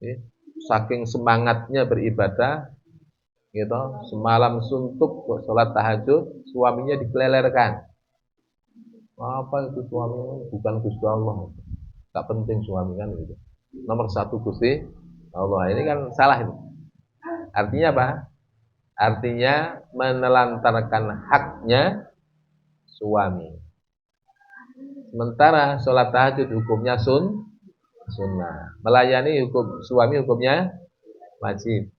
Ya. Saking semangatnya beribadah, gitu, semalam suntuk buat sholat tahajud, suaminya dikelelerkan. Apa itu suami? Bukan Gusti Allah. Tak penting suami kan gitu. Nomor satu Gusti Allah. Ini kan salah itu. Artinya apa? Artinya menelantarkan haknya suami. Sementara sholat tahajud hukumnya sunnah. Melayani hukum suami hukumnya wajib.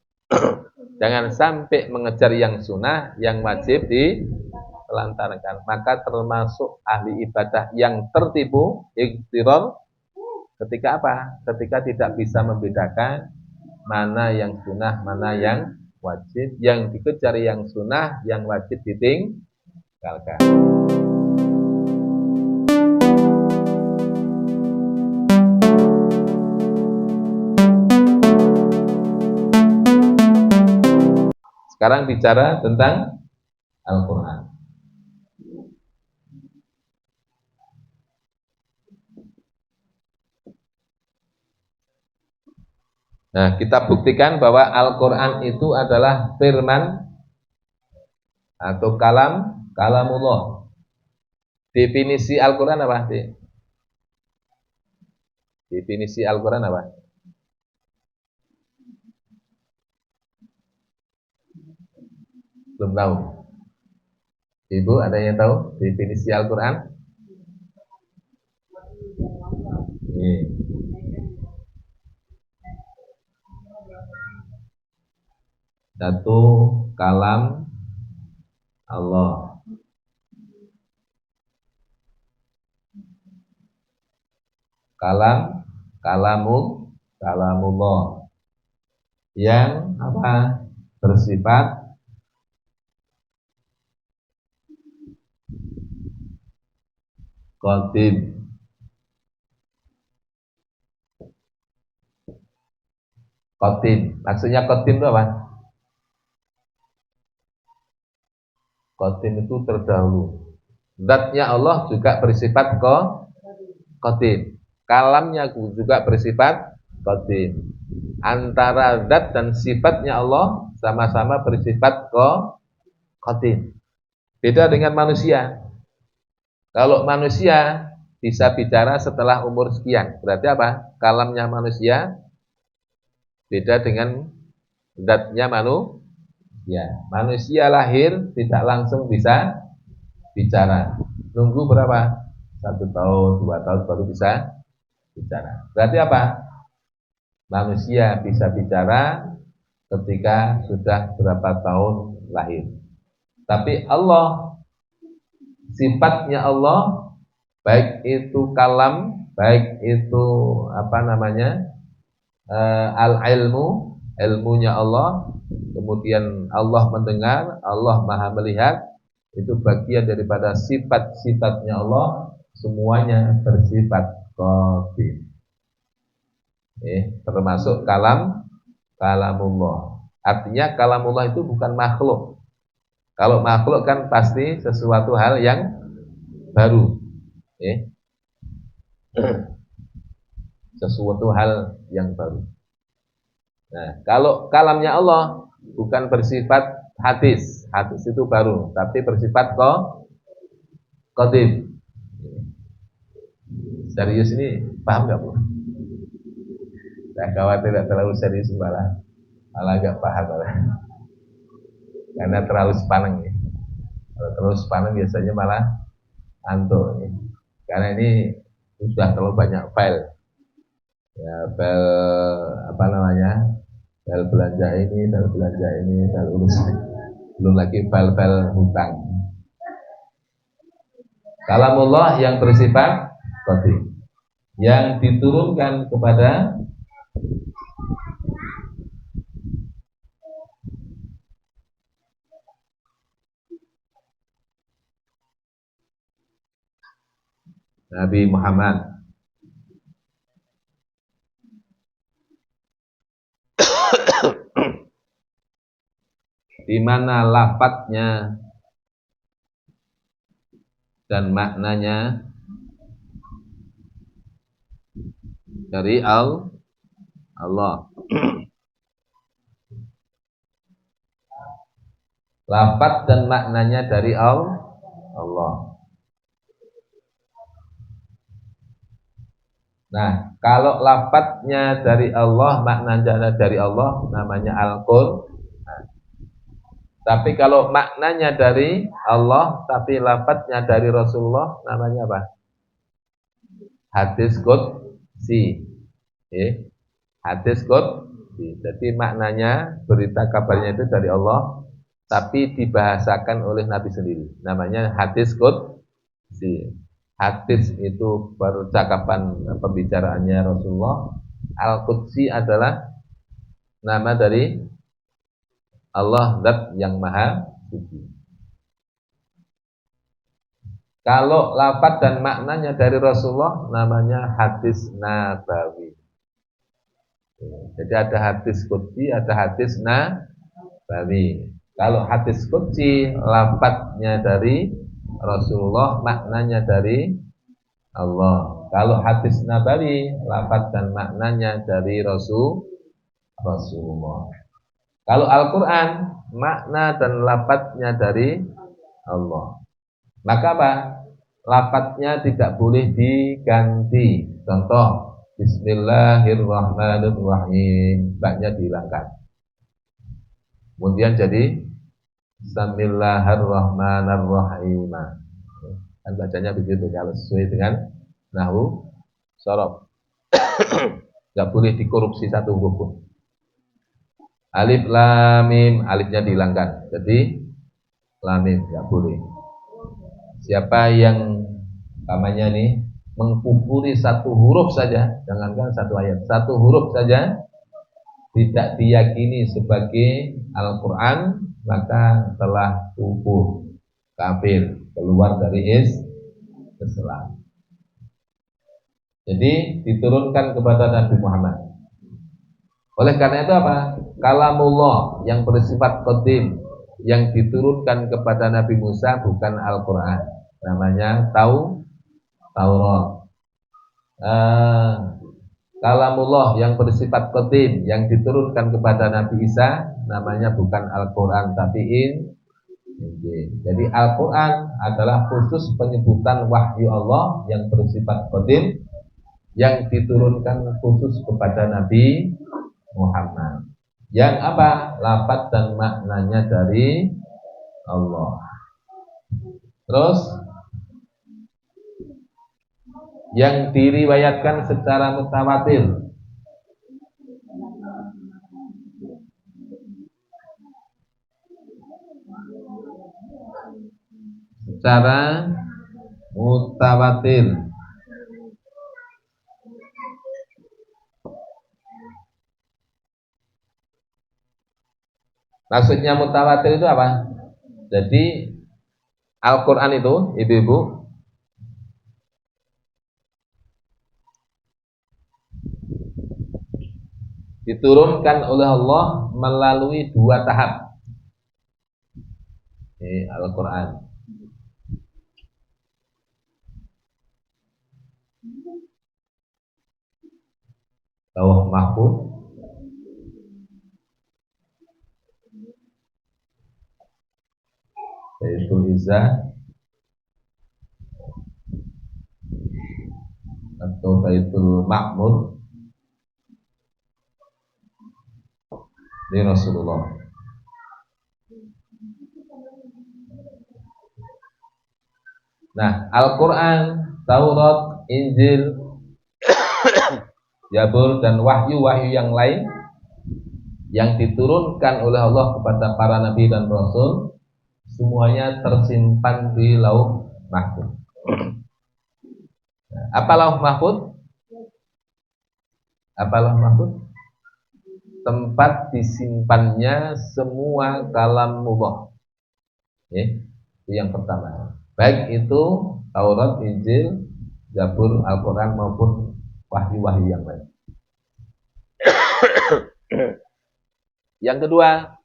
Jangan sampai mengejar yang sunnah, yang wajib ditelantarkan. Maka termasuk ahli ibadah yang tertipu, iktiror, ketika apa? Ketika tidak bisa membedakan mana yang sunnah, mana yang wajib. Yang dikejar yang sunnah, yang wajib ditinggalkan. Sekarang bicara tentang Al-Quran. Nah, kita buktikan bahwa Al-Quran itu adalah firman atau kalamullah. Definisi Al-Quran apa? Definisi Al-Quran apa? Belum tahu. Ibu ada yang tahu definisi Al-Quran? Satu, kalam Allah. Kalamullah. Yang apa? Bersifat qadim. Qadim. Maksudnya qadim itu apa? Qadim itu terdahulu. Zatnya Allah juga bersifat qadim. Kalamnya juga bersifat qadim. Antara zat dan sifatnya Allah sama-sama bersifat qadim. Beda dengan manusia. Kalau manusia bisa bicara setelah umur sekian. Berarti apa? Kalamnya manusia beda dengan zatnya manusia. Manusia lahir tidak langsung bisa bicara. Nunggu berapa? 1 tahun, 2 tahun baru bisa bicara. Berarti apa? Manusia bisa bicara ketika sudah berapa tahun lahir. Tapi Allah, sifatnya Allah, baik itu kalam, baik itu al-ilmu, ilmunya Allah, kemudian Allah mendengar, Allah maha melihat, itu bagian daripada sifat-sifatnya Allah, semuanya bersifat qadim. Termasuk kalamullah. Artinya kalamullah itu bukan makhluk. Kalau makhluk kan pasti sesuatu hal yang baru. Sesuatu hal yang baru. Nah, kalau kalamnya Allah bukan bersifat hadis. Hadis itu baru, tapi bersifat qadim. Serius ini paham nggak, Bu? Saya khawatir tidak terlalu serius malah nggak paham malah. Karena terlalu sepaneng ya. Kalau terlalu sepaneng biasanya malah antuk ya. Karena ini sudah terlalu banyak file. Ya, file file belanja ini, file urus. Belum lagi file-file hutang. Kalamullah yang bersifat qadim, yang diturunkan kepada Nabi Muhammad. Di mana lafadznya dan maknanya dari Allah. Lafaz dan maknanya dari Allah. Nah, kalau lafadznya dari Allah, maknanya dari Allah, namanya Al-Qur'an. Tapi kalau maknanya dari Allah, tapi lafadznya dari Rasulullah, namanya apa? Hadis qudsi. Hadis qudsi. Jadi maknanya, berita kabarnya itu dari Allah, tapi dibahasakan oleh Nabi sendiri. Namanya hadis qudsi. Hadis itu percakapan pembicaraannya Rasulullah. Al-Qudsi adalah nama dari Allah, Zat yang Maha Suci. Kalau lafaz dan maknanya dari Rasulullah, namanya hadis nabawi. Jadi ada hadis qudsi, ada hadis nabawi. Kalau hadis qudsi, lafaznya dari Rasulullah, maknanya dari Allah. Kalau hadis nabawi, lafaz dan maknanya dari Rasulullah. Kalau Al-Quran, makna dan lafaznya dari Allah. Maka apa? Lafaznya tidak boleh diganti. Contoh, Bismillahirrahmanirrahim, baknya dihilangkan. Kemudian jadi Bismillahirrahmanirrahim. Kan bacanya begitu kalau sesuai dengan nahwu shorof. Gak boleh dikorupsi satu huruf pun. Alif lam mim, alifnya dihilangkan. Jadi lam mim gak boleh. Siapa yang namanya nih mengkufuri satu huruf saja, jangankan satu ayat, satu huruf saja tidak diyakini sebagai Al-Quran, maka telah kufur, kafir, keluar dari Islam. Jadi diturunkan kepada Nabi Muhammad. Oleh karena itu apa? Kalamullah yang bersifat qadim, yang diturunkan kepada Nabi Musa bukan Al-Quran, namanya Taurat. Kalamullah yang bersifat qadim, yang diturunkan kepada Nabi Isa, namanya bukan Al-Quran tapi Injil. Jadi Al-Quran adalah khusus penyebutan wahyu Allah yang bersifat qadim, yang diturunkan khusus kepada Nabi Muhammad. Yang apa? Lafaz dan maknanya dari Allah. Terus yang diriwayatkan secara mutawatir. Secara mutawatir. Maksudnya mutawatir itu apa? Jadi Al-Quran itu, ibu-ibu, diturunkan oleh Allah melalui dua tahap. Ini Al-Quran. Lauh Mahfuz, yaitu Izzah atau Baitul Ma'mur di Rasulullah. Nah, Al-Quran, Taurat, Injil, Zabur dan wahyu-wahyu yang lain yang diturunkan oleh Allah kepada para nabi dan rasul, semuanya tersimpan di Lauh Mahfuz. Apa Lauh Mahfuz? Apa Lauh Mahfuz? Tempat disimpannya semua kalamullah. Itu yang pertama. Baik itu Taurat, Injil, Zabur, Al-Quran maupun wahyu-wahyu yang lain. Yang kedua,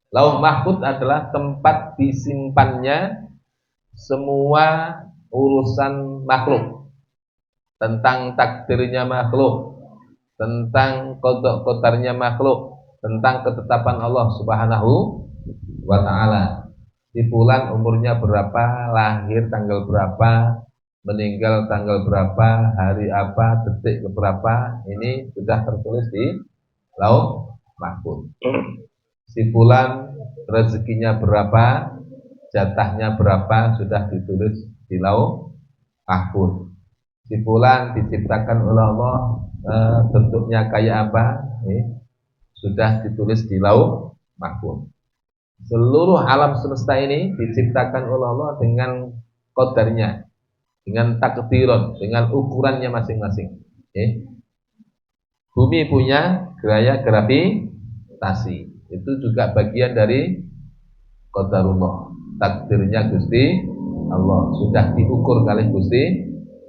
Lauh Mahfuz adalah tempat disimpannya semua urusan makhluk, tentang takdirnya makhluk, tentang qada qadarnya makhluk, tentang ketetapan Allah Subhanahu wa taala. Di bulan umurnya berapa, lahir tanggal berapa, meninggal tanggal berapa, hari apa, detik keberapa, ini sudah tertulis di Lauh Mahfuz. Si bulan rezekinya berapa, jatahnya berapa, sudah ditulis di Lauh Mahfuz. Si bulan diciptakan oleh Allah, bentuknya kayak apa, sudah ditulis di Lauh Mahfuz. Seluruh alam semesta ini diciptakan oleh Allah dengan qadarnya, dengan takdiron, dengan ukurannya masing-masing. Bumi punya gaya gravitasi, itu juga bagian dari qadarullah, takdirnya Gusti Allah, sudah diukur oleh Gusti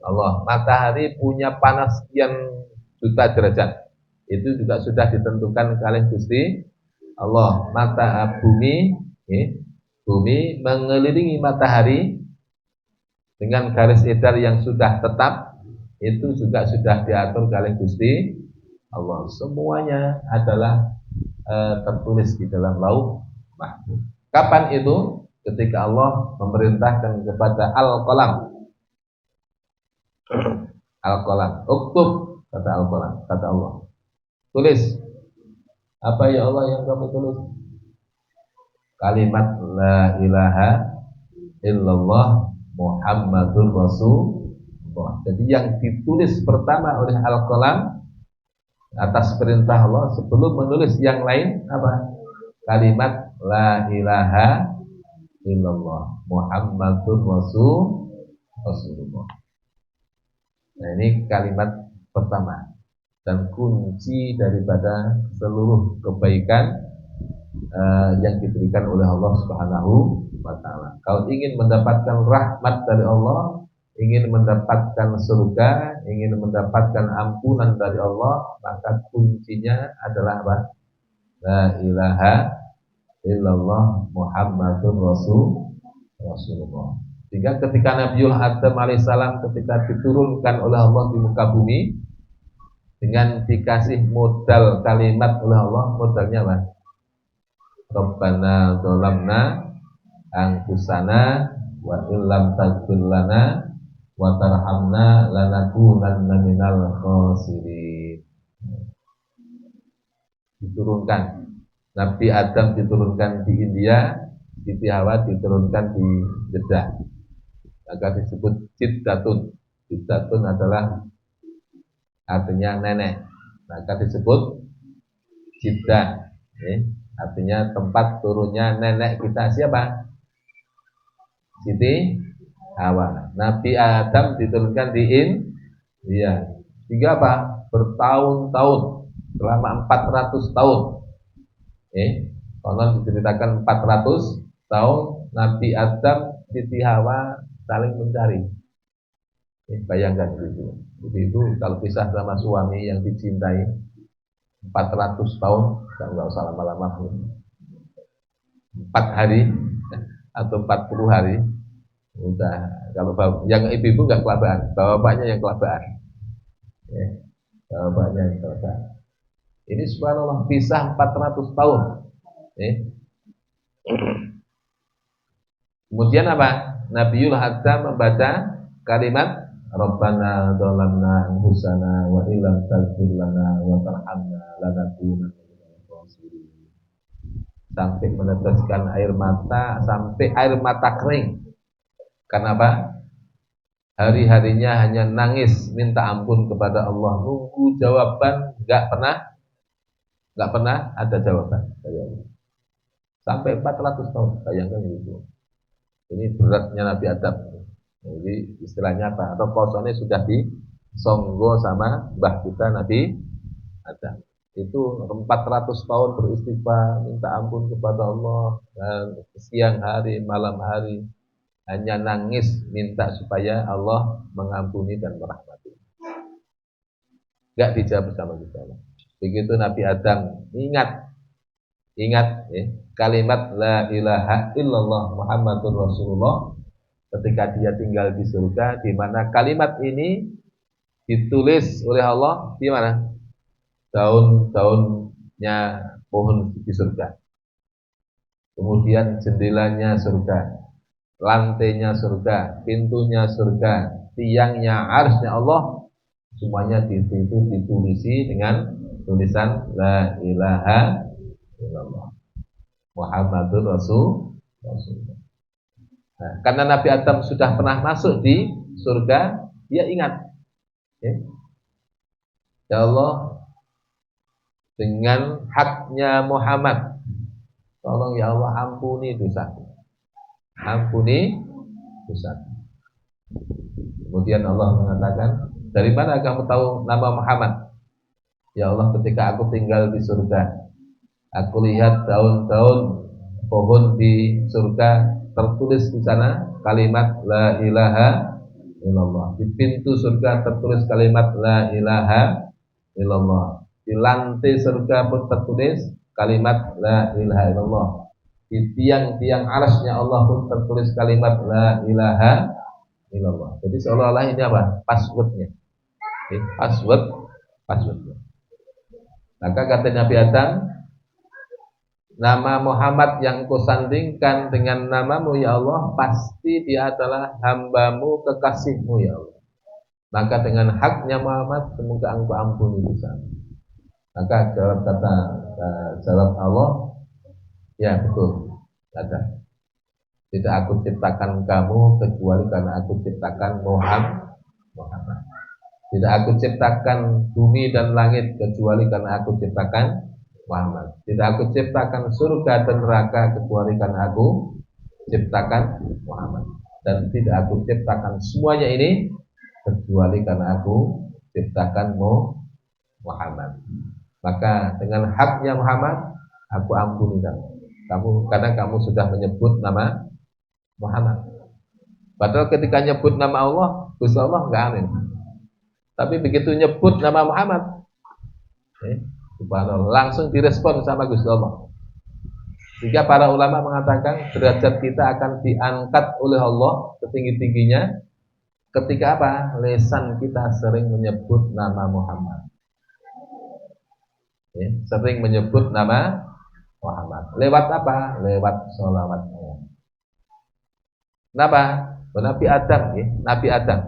Allah. Matahari punya panas sekian juta derajat, itu juga sudah ditentukan oleh Gusti Allah. Bumi mengelilingi matahari dengan garis edar yang sudah tetap, itu juga sudah diatur oleh Gusti Allah. Semuanya adalah tertulis di dalam Lauh Mahfuz. Kapan itu? Ketika Allah memerintahkan kepada Al-Qalam. Al-Qalam, uktub, kata Al-Qalam, kata Allah. Tulis. Apa ya Allah yang kami tulis? Kalimat la ilaha illallah Muhammadur Rasulullah. Jadi yang ditulis pertama oleh Al-Qalam atas perintah Allah sebelum menulis yang lain apa? Kalimat la ilaha illallah Muhammadur Rasulullah. Nah, ini kalimat pertama dan kunci daripada seluruh kebaikan yang diberikan oleh Allah Subhanahu wa taala. Kalau ingin mendapatkan rahmat dari Allah, ingin mendapatkan surga, ingin mendapatkan ampunan dari Allah, maka kuncinya adalah apa? La ilaha illallah Muhammadur Rasulullah. Sehingga ketika Nabiullah Adam alaihissalam ketika diturunkan oleh Allah di muka bumi dengan dikasih modal kalimat oleh Allah, modalnya apa? Rabbana dzalamna anfusana wa illam taghfir lana wa tarhamna lanakunanna minal khasirin. Diturunkan. Nabi Adam diturunkan di India, Siti Hawa diturunkan di Jeddah. Maka disebut Jiddatun. Jiddatun adalah artinya nenek. Maka disebut Jiddah. Artinya tempat turunnya nenek kita siapa? Siti Hawa. Nabi Adam diturunkan di India. Sehingga apa? Bertahun-tahun, selama 400 tahun. Konon diceritakan 400 tahun Nabi Adam, Siti Hawa saling mencari. Bayangkan itu. Jadi itu kalau pisah sama suami yang dicintai 400 tahun, enggak usah lama-lama. 4 hari atau 40 hari. Udah, kalau yang ibu-ibu enggak kelabakan, bapaknya yang kelabakan. Bapaknya yang kelabakan. Ini subhanallah pisah 400 tahun. Kemudian apa? Nabiullah Adam membaca kalimat Rabbana dzalamna anfusana wa illam taghfir lana wa tarhamna lanakunanna minal khasirin. Sampai meneteskan air mata, sampai air mata kering. Karena apa? Hari-harinya hanya nangis minta ampun kepada Allah, nunggu jawaban, enggak pernah ada jawaban dari Allah. Sampai 400 tahun, bayangkan itu. Ini beratnya Nabi Adam. Jadi istilahnya apa? Atau kosonnya sudah disonggo sama mbah kita Nabi Adam. Itu 400 tahun beristighfar, minta ampun kepada Allah, dan siang hari, malam hari hanya nangis minta supaya Allah mengampuni dan merahmati. Enggak dijawab sama kita. Begitu Nabi Adam ingat kalimat la ilaha illallah Muhammadur Rasulullah ketika dia tinggal di surga, di mana kalimat ini ditulis oleh Allah di mana? daun-daunnya pohon di surga. Kemudian jendelanya surga, lantainya surga, pintunya surga, tiangnya, arsy-Nya Allah, semuanya di situ ditulisi dengan tulisan La ilaha illallah Muhammadur Rasulullah. Nah, karena Nabi Adam sudah pernah masuk di surga, dia ingat, ya Allah, dengan haknya Muhammad, tolong ya Allah ampuni dosaku. Ampuni dosaku. Kemudian Allah mengatakan, dari mana kamu tahu nama Muhammad? Ya Allah, ketika aku tinggal di surga, aku lihat daun-daun pohon di surga tertulis di sana kalimat La ilaha illallah. Di pintu surga tertulis kalimat La ilaha illallah. Di lantai surga pun tertulis kalimat La ilaha illallah. Di tiang-tiang arsy-Nya Allah pun tertulis kalimat La ilaha illallah. Jadi seolah-olah ini apa? Passwordnya. Passwordnya. Maka kata Nabi Adam, nama Muhammad yang kau sandingkan dengan namamu ya Allah, pasti dia adalah hambamu, kekasihmu ya Allah. Maka dengan haknya Muhammad, semoga engkau ampuni dosamu. Maka jawab Allah, ya betul, ada. Tidak aku ciptakan kamu kecuali karena aku ciptakan Muhammad. Tidak aku ciptakan bumi dan langit kecuali karena aku ciptakan Muhammad. Tidak aku ciptakan surga dan neraka kecuali karena aku ciptakan Muhammad. Dan tidak aku ciptakan semuanya ini kecuali karena aku ciptakan Muhammad. Maka dengan haknya Muhammad, aku ampuni kamu karena kamu sudah menyebut nama Muhammad. Padahal ketika nyebut nama Allah, Gusti Allah enggak amin. Tapi begitu nyebut nama Muhammad, subhanallah, langsung direspon sama Gusti Allah. Sehingga para ulama mengatakan derajat kita akan diangkat oleh Allah setinggi-tingginya ketika apa? Lisan kita sering menyebut nama Muhammad. Sering menyebut nama Muhammad. Lewat apa? Lewat sholawatnya. Kenapa? Nabi Adam, Nabi Adam.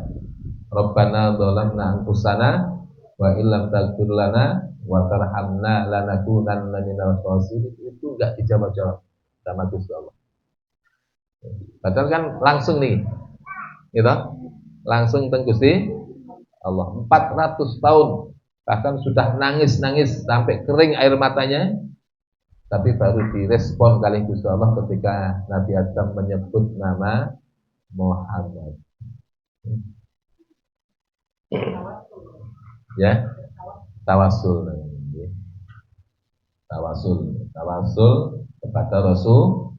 Rabbana dzalamna anfusana wa illam taghfir lana wa tarhamna lanakunanna minal khasirin. Itu enggak dijawab-jawab sama Gusti Allah. Padahal kan langsung nih. Gitu. Langsung teng Gusti Allah 400 tahun bahkan sudah nangis-nangis sampai kering air matanya, tapi baru direspon kali Gusti Allah ketika Nabi Adam menyebut nama Muhammad. Ya, tawasul kepada Rasul.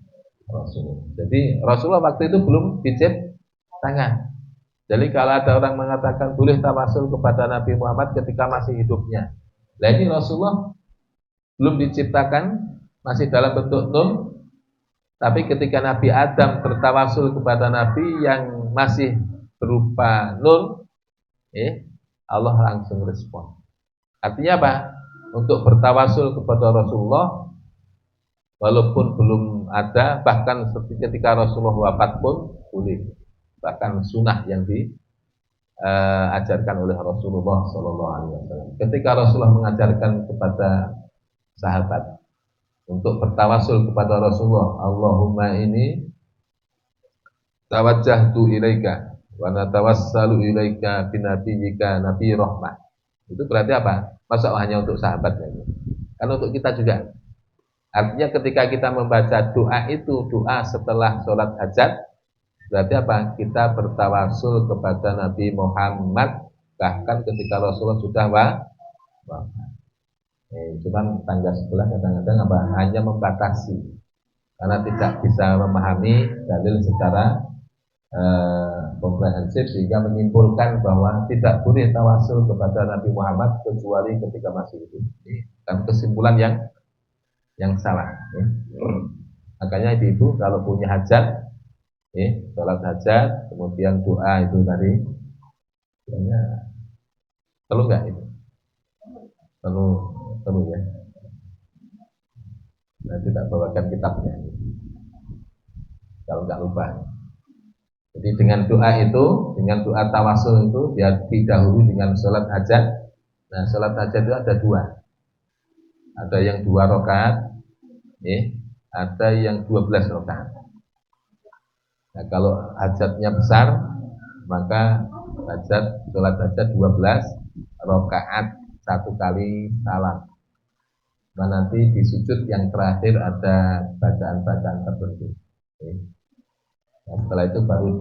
Jadi Rasulullah waktu itu belum dicip tangan. Jadi kalau ada orang mengatakan boleh tawasul kepada Nabi Muhammad ketika masih hidupnya, nah ini Rasulullah belum diciptakan, masih dalam bentuk nun. Tapi ketika Nabi Adam bertawasul kepada Nabi yang masih berupa nun, Allah langsung respon. Artinya apa? Untuk bertawasul kepada Rasulullah walaupun belum ada, bahkan ketika Rasulullah wafat pun boleh. Bahkan sunnah yang diajarkan oleh Rasulullah SAW. Ketika Rasulullah mengajarkan kepada sahabat untuk bertawasul kepada Rasulullah, Allahumma ini tawajjahtu ilaika wa natawassalu ilaika binabiyyika nabi rahmah. Itu berarti apa? Masa hanya untuk sahabatnya? Kan untuk kita juga. Artinya ketika kita membaca doa itu, doa setelah sholat hajat, berarti apa? Kita bertawasul kepada Nabi Muhammad bahkan ketika Rasulullah sudah wafat. Cuman tangga sebelah kadang-kadang apa? Hanya membatasi karena tidak bisa memahami dalil secara komprehensif sehingga menyimpulkan bahwa tidak boleh tawasul kepada Nabi Muhammad kecuali ketika masih hidup. Dan kesimpulan yang salah. Makanya ibu kalau punya hajat, sholat hajat, kemudian doa itu tadi, perlu nggak itu? Perlu seru ya. Nanti tak bawakan kitabnya kalau nggak lupa. Jadi dengan doa itu, dengan doa tawasul itu dia didahului dengan sholat hajat. Nah, sholat hajat itu ada dua. Ada yang 2 rakaat, ada yang 12 rakaat. Nah, kalau hajatnya besar, maka sholat hajat 12 rakaat 1 kali salam. Nah, nanti di sujud yang terakhir ada bacaan-bacaan tertentu. Nah, setelah itu baru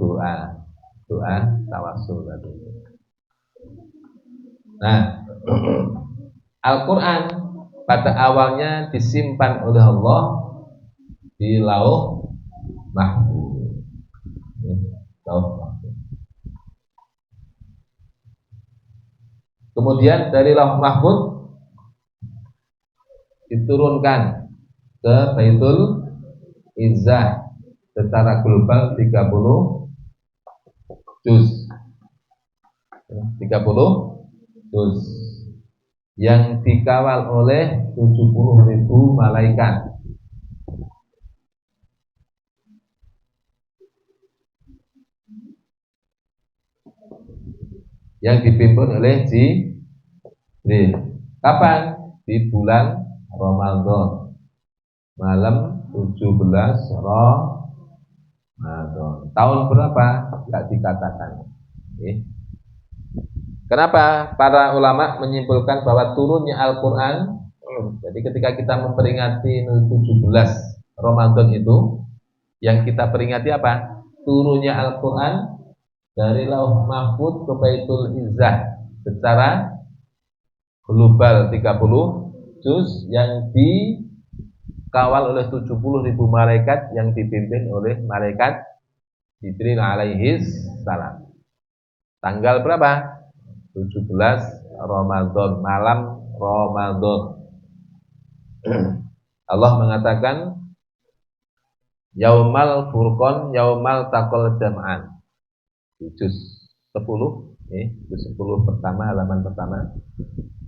doa tawasul tadi. Nah, Al-Quran pada awalnya disimpan oleh Allah di Lauh Mahfuz. Lauh Mahfuz. Kemudian dari Lauh Mahfuz diturunkan ke Baitul Izzah secara global 30 juz. 30 juz yang dikawal oleh 70.000 malaikat. Yang dipimpin oleh Jibril. Kapan? Di bulan Ramadan. Malam 17 Ramadan. Tahun berapa? Tidak dikatakan. Kenapa para ulama menyimpulkan bahwa turunnya Al-Quran, jadi ketika kita memperingati 17 Ramadan itu, yang kita peringati apa? Turunnya Al-Quran dari Lauh Mahfuz ke Baitul Izzah secara global 30 juz yang dikawal oleh 70.000 malaikat yang dipimpin oleh malaikat Jibril alaihi salam. Tanggal berapa? 17 Ramadan, malam Ramadan. Allah mengatakan Yaumal Furqan, Yaumal Taqal Jam'an. Juz 10, juz 10 pertama, halaman pertama.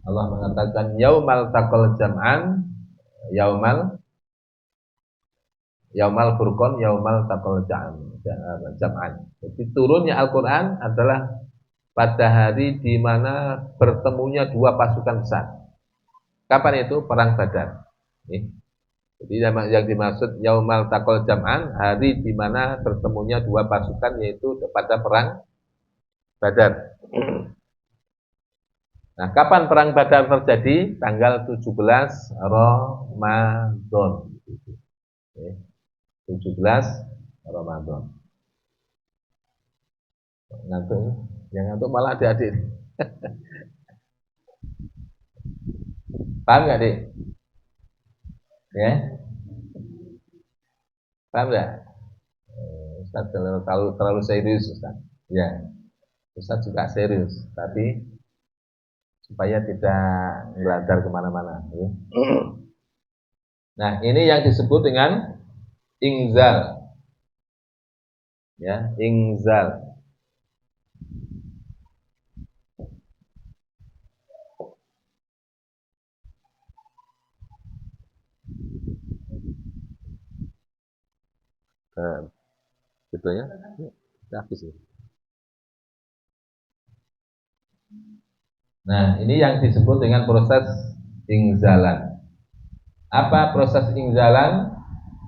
Allah mengatakan Yaumal Taqal Jam'an, Yaumal Furqan, Yaumal Taqal Jam'an. Jadi turunnya Al-Quran adalah pada hari di mana bertemunya 2 pasukan besar. Kapan itu? Perang Badar. Jadi yang dimaksud Yaumal Taqal Jam'an, hari di mana bertemunya 2 pasukan, yaitu pada perang Badar. Nah, kapan perang Badar terjadi? Tanggal 17 Ramadan. 17 Ramadan. Ngantuk, yang ngantuk malah adik-adik. Paham nggak, Dik? Ya? Paham nggak? Ustaz terlalu serius, Ustaz. Ya, Ustaz juga serius, tapi supaya tidak ngelantar kemana-mana. Ya. Nah, ini yang disebut dengan ingzal. Ya, ingzal. Gitu ya. Habis ya. Nah, ini yang disebut dengan proses ingzalan. Apa proses ingzalan?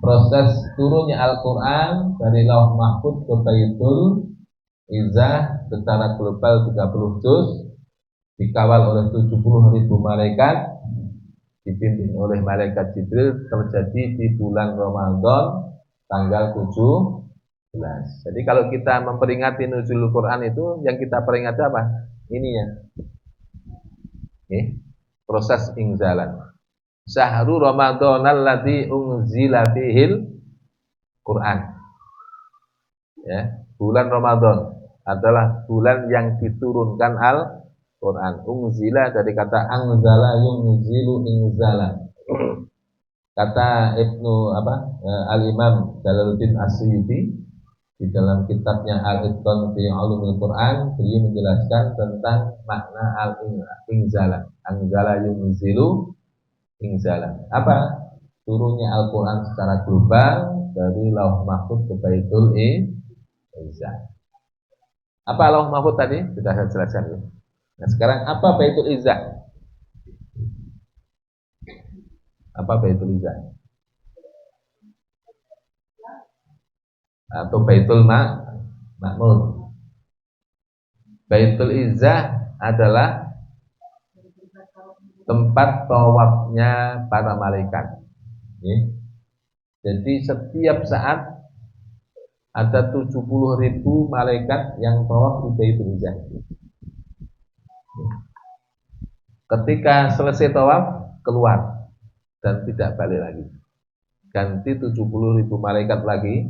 Proses turunnya Al-Quran dari Lauh Mahfuz ke Baitul Izzah secara global 30 juz, dikawal oleh 70.000 malaikat, dipimpin oleh malaikat Jibril, terjadi di bulan Ramadan tanggal 17. Jadi kalau kita memperingati nuzulul Quran itu, yang kita peringati apa? Ini ya. Proses ingzalan. Syahrul Ramadan alladzi unzila fihil Quran. Ya, bulan Ramadan adalah bulan yang diturunkan Al-Quran. Unzila dari kata anzala yunzilu ingzala. Kata Al-Imam Jalaluddin As-Suyuti di dalam kitabnya Al-Itqan fi Ulumil Quran, beliau menjelaskan tentang makna al-ingzala. Anzala yunzilu inzalan. Apa? Turunnya Al-Quran secara global dari Lauh Mahfuz ke Baitul Izzah. Apa Lauh Mahfuz tadi? Sudah saya jelaskan ya. Nah sekarang apa Baitul Izzah? Apa Baitul Izzah? Atau Baitul Ma'mur. Baitul Izzah adalah tempat tawafnya para malaikat. Jadi setiap saat ada 70.000 malaikat yang tawaf di Baitul Izzah. Ketika selesai tawaf, keluar dan tidak balik lagi. Ganti 70.000 malaikat lagi,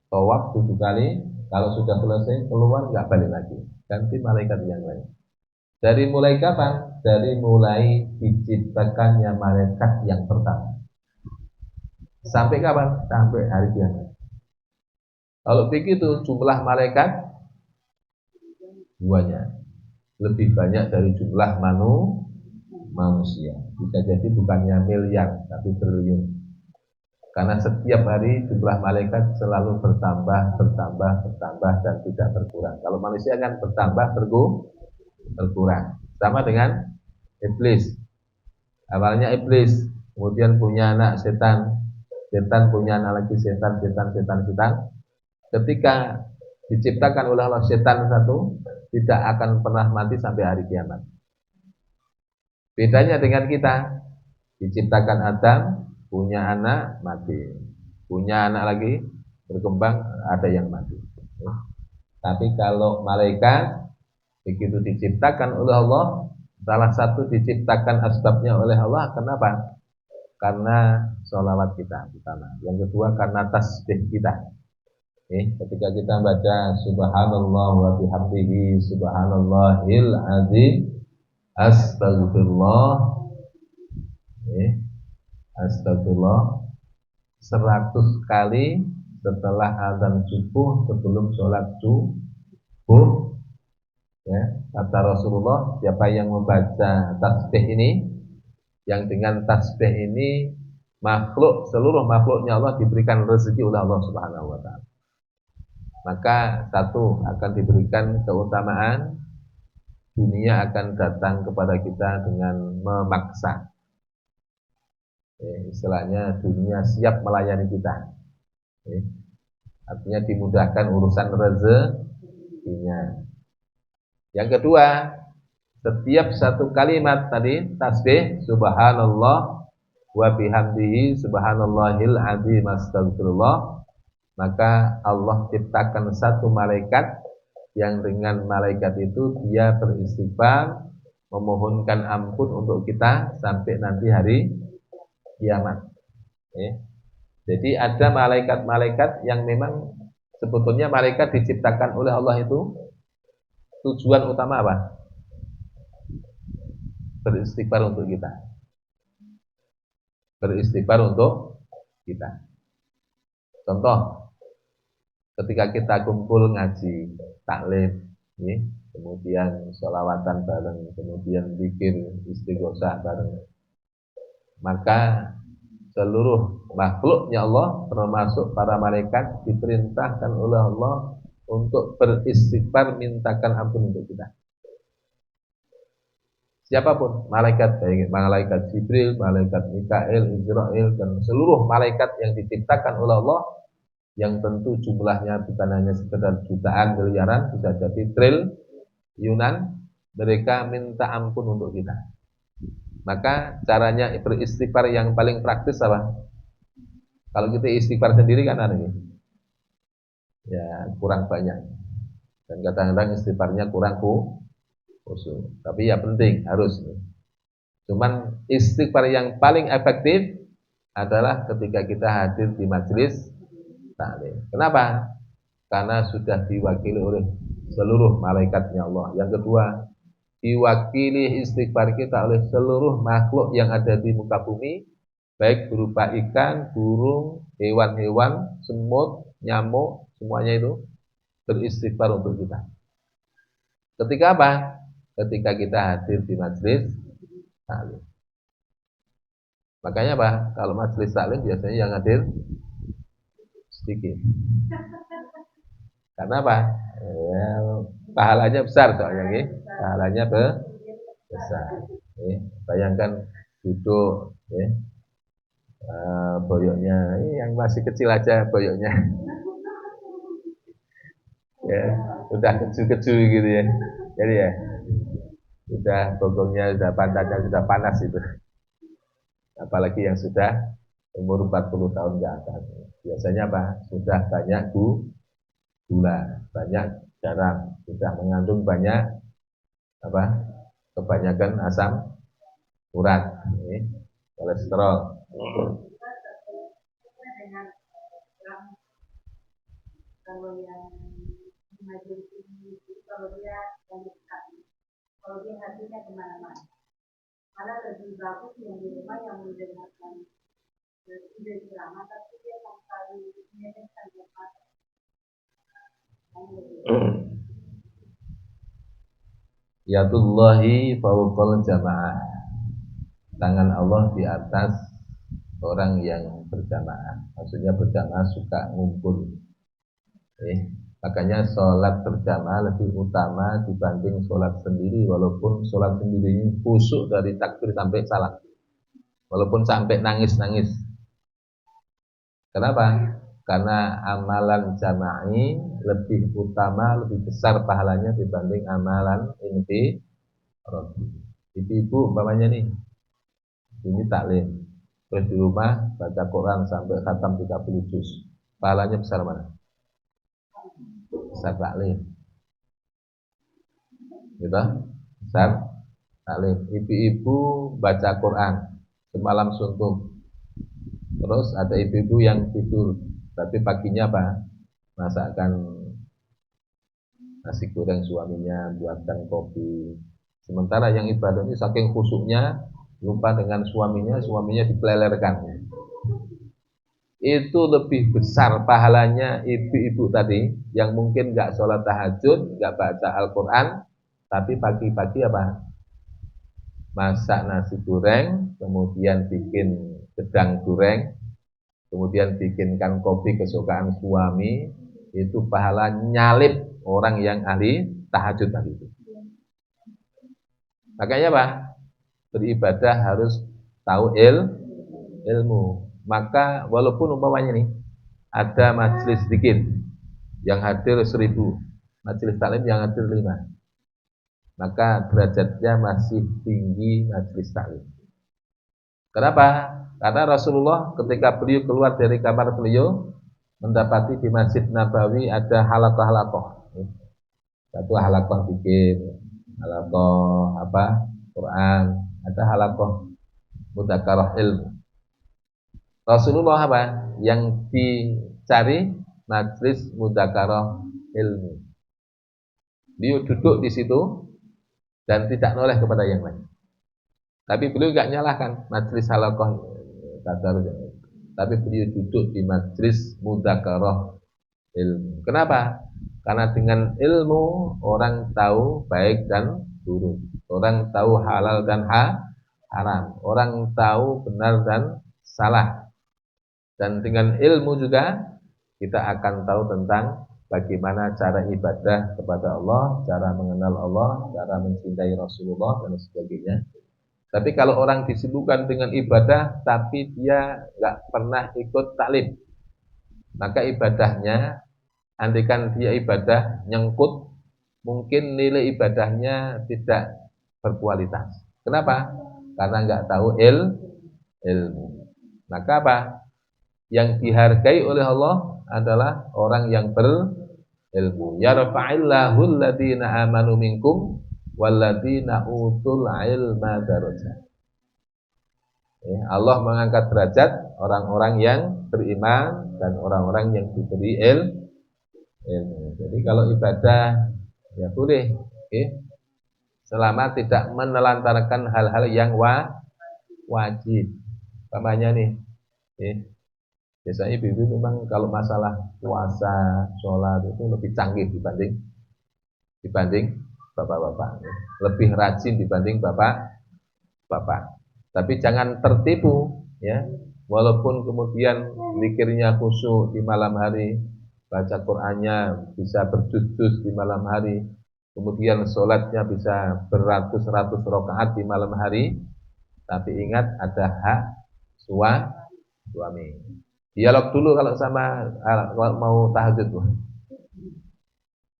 tawaf 7 kali. Kalau sudah selesai, keluar nggak balik lagi. Ganti malaikat yang lain. Dari mulai kapan? Dari mulai diciptakannya malaikat yang pertama. Sampai kapan? Sampai hari kiamat. Kalau begitu jumlah malaikat buahnya lebih banyak dari jumlah manusia. Bisa jadi bukannya miliar tapi triliun. Karena setiap hari jumlah malaikat selalu bertambah dan tidak berkurang. Kalau manusia kan bertambah berkurang. Sama dengan iblis. Awalnya iblis, kemudian punya anak setan, setan punya anak lagi setan. Ketika diciptakan oleh Allah setan satu, tidak akan pernah mati sampai hari kiamat. Bedanya dengan kita, diciptakan Adam, punya anak, mati. Punya anak lagi, berkembang, ada yang mati. Tapi kalau malaikat, begitu diciptakan oleh Allah, salah satu diciptakan asbabnya oleh Allah, kenapa? Karena sholawat kita pertama. Yang kedua karena tasbih kita. Ketika kita baca subhanallah wa bihamdihi subhanallahil azim astagfirullah astagfirullah 100 kali setelah azan subuh sebelum sholat subuh ya, kata Rasulullah, siapa yang membaca tasbih ini, yang dengan tasbih ini seluruh makhluknya Allah diberikan rezeki oleh Allah Subhanahu wa taala. Maka satu akan diberikan keutamaan, dunia akan datang kepada kita dengan memaksa. Istilahnya dunia siap melayani kita. Artinya dimudahkan urusan rezekinya. Yang kedua, setiap satu kalimat tadi tasbih subhanallah wa bihamdihi subhanallahil azim astagfirullah, maka Allah ciptakan satu malaikat yang dengan malaikat itu dia beristighfar, memohonkan ampun untuk kita sampai nanti hari kiamat. Jadi ada malaikat-malaikat yang memang sebetulnya malaikat diciptakan oleh Allah itu tujuan utama apa? Beristighfar untuk kita. Beristighfar untuk kita. Contoh, ketika kita kumpul ngaji, taklim, kemudian sholawatan bareng, kemudian zikir istighosah bareng, maka seluruh makhluknya Allah, termasuk para malaikat, diperintahkan oleh Allah untuk beristighfar, mintakan ampun untuk kita. Siapapun, malaikat, baik malaikat Jibril, malaikat Mikail, Israel, dan seluruh malaikat yang diciptakan oleh Allah, yang tentu jumlahnya bukan hanya sekedar jutaan, miliaran, bisa jadi triliunan, mereka minta ampun untuk kita. Maka caranya beristighfar yang paling praktis apa? Kalau kita istighfar sendiri kan ada ya kurang banyak, dan kadang-kadang istighfarnya kurang khusyuk. Tapi ya penting, harus. Cuman istighfar yang paling efektif adalah ketika kita hadir di majelis taklim. Kenapa? Karena sudah diwakili oleh seluruh malaikatnya Allah. Yang kedua, diwakili istighfar kita oleh seluruh makhluk yang ada di muka bumi, baik berupa ikan, burung, hewan-hewan, semut, nyamuk, semuanya itu beristighfar untuk kita. Ketika apa? Ketika kita hadir di majelis taklim. Makanya apa? Kalau majelis taklim biasanya yang hadir sedikit. Karena apa? Ya, pahalanya besar soalnya nih. Pahalanya besar. Bayangkan duduk boyoknya ini yang masih kecil aja boyoknya. Ya, udah kecil-kecil gitu ya. Jadi ya, sudah bokongnya, sudah pantatnya sudah panas itu. Apalagi yang sudah umur 40 tahun ke atas. Biasanya apa? Sudah banyak gula, banyak garam, sudah mengandung banyak apa? Kebanyakan asam urat, kolesterol. Kalau yang majelis ini, kalau dia kalau dia hatinya kemana-mana, malah lebih bagus yang di rumah yang mendengarkan ide ceramah, tapi dia sampai menyenangkan jemaat. Yadullahi fawqal jamaah. Tangan Allah di atas orang yang berjamaah. Maksudnya berjamaah suka ngumpul. Makanya sholat berjamaah lebih utama dibanding sholat sendiri. Walaupun sholat sendiri ini khusyuk dari takbir sampai salam. Walaupun sampai nangis-nangis. Kenapa? Karena amalan jama'i lebih utama, lebih besar pahalanya dibanding amalan inti. Ibu-ibu umpamanya nih, ini taklim, terus di rumah baca Quran sampai khatam 30 juz, pahalanya besar mana? Besar taklim, gitu? Besar taklim. Ibu-ibu baca Quran semalam suntuk, terus ada ibu-ibu yang tidur, tapi paginya apa? Masakan nasi goreng suaminya, buatkan kopi. Sementara yang ibadah ini saking khusyuknya lupa dengan suaminya dipelelerkan. Itu lebih besar pahalanya ibu-ibu tadi yang mungkin nggak sholat tahajud, nggak baca Al-Quran, tapi pagi-pagi apa? Masak nasi goreng, kemudian bikin gedang goreng, kemudian bikinkan kopi kesukaan suami, itu pahala nyalip orang yang ahli tahajud tadi itu. Makanya apa? Beribadah harus tahu ilmu. Maka walaupun umpamanya nih ada majelis sedikit yang hadir 1000, majelis taklim yang hadir 5, maka derajatnya masih tinggi majelis taklim. Kenapa? Karena Rasulullah ketika beliau keluar dari kamar beliau mendapati di Masjid Nabawi ada halaqah-halaqah. Satu halaqah bikin, halaqah apa? Quran, ada halaqah mudzakarah ilmu. Rasulullah apa? Yang dicari majelis mudzakarah ilmu. Beliau duduk di situ dan tidak noleh kepada yang lain. Tapi beliau enggak nyalahkan majelis halaqah tadarus. Tapi beliau duduk di majelis mudzakarah ilmu. Kenapa? Karena dengan ilmu orang tahu baik dan buruk. Orang tahu halal dan haram. Orang tahu benar dan salah. Dan dengan ilmu juga kita akan tahu tentang bagaimana cara ibadah kepada Allah, cara mengenal Allah, cara mencintai Rasulullah dan sebagainya. Tapi kalau orang disibukkan dengan ibadah tapi dia nggak pernah ikut taklim, maka ibadahnya, andaikan dia ibadah nyengkut, mungkin nilai ibadahnya tidak berkualitas. Kenapa? Karena nggak tahu ilmu. Maka apa? Yang dihargai oleh Allah adalah orang yang berilmu. Yarfa'illahu alladhina amanu minkum walladhina utul ilma darajat. Allah mengangkat derajat orang-orang yang beriman dan orang-orang yang diberi ilmu. Jadi kalau ibadah ya boleh, selama tidak menelantarkan hal-hal yang wajib. Umpamanya nih, biasanya ibu-ibu memang kalau masalah puasa, sholat itu lebih canggih dibanding bapak-bapak, lebih rajin dibanding bapak-bapak. Tapi jangan tertipu ya. Walaupun kemudian zikirnya khusyuk di malam hari, baca Qur'annya bisa berjuz-juz di malam hari, kemudian sholatnya bisa beratus-ratus rakaat di malam hari, tapi ingat ada hak suami. Dialog dulu kalau kalau mau tahajud,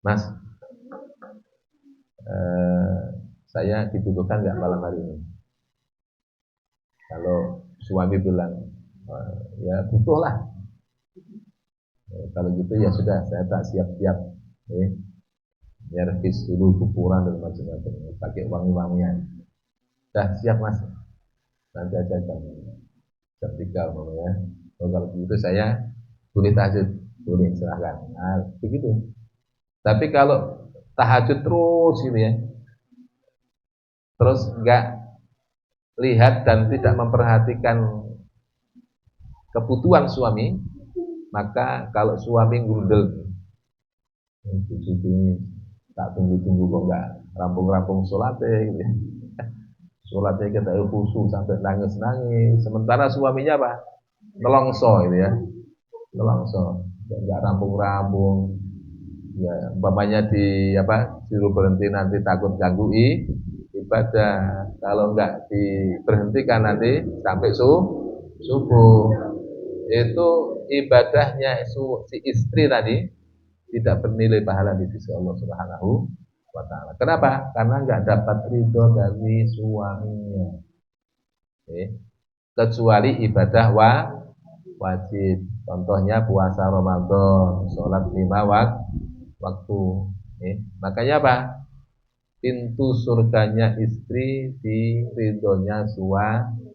Mas. Saya dibutuhkan nggak malam hari ini? Kalau suami bilang, ya butuh lah. Kalau gitu ya sudah, saya tak siap-siap. Nyervis dulu kuburan dan macam-macam. Pakai wangi-wangian. Dah siap mas. Nanti aja jam 3 ya. Kalau gitu saya boleh tahajud, boleh silahkan. Nah, begitu. Tapi kalau tahajud terus gitu ya, terus enggak lihat dan tidak memperhatikan kebutuhan suami, maka kalau suami grundel, ini tak tunggu-tunggu kok enggak rampung-rampung sholatnya gitu ya. Sholatnya kita khusyuk sampai nangis-nangis, sementara suaminya apa? Nelongso gitu ya, nelongso, enggak rampung-rampung. Ya, umpamanya disuruh berhenti nanti takut ganggu ibadah. Kalau enggak diberhentikan nanti sampai subuh. Itu ibadahnya si istri tadi tidak bernilai pahala di sisi Allah Subhanahu wa taala. Kenapa? Karena enggak dapat ridho dari suaminya. Kecuali ibadah wajib. Contohnya puasa Ramadan, sholat 5 waktu. Makanya apa? Pintu surganya istri di ridhonya suami.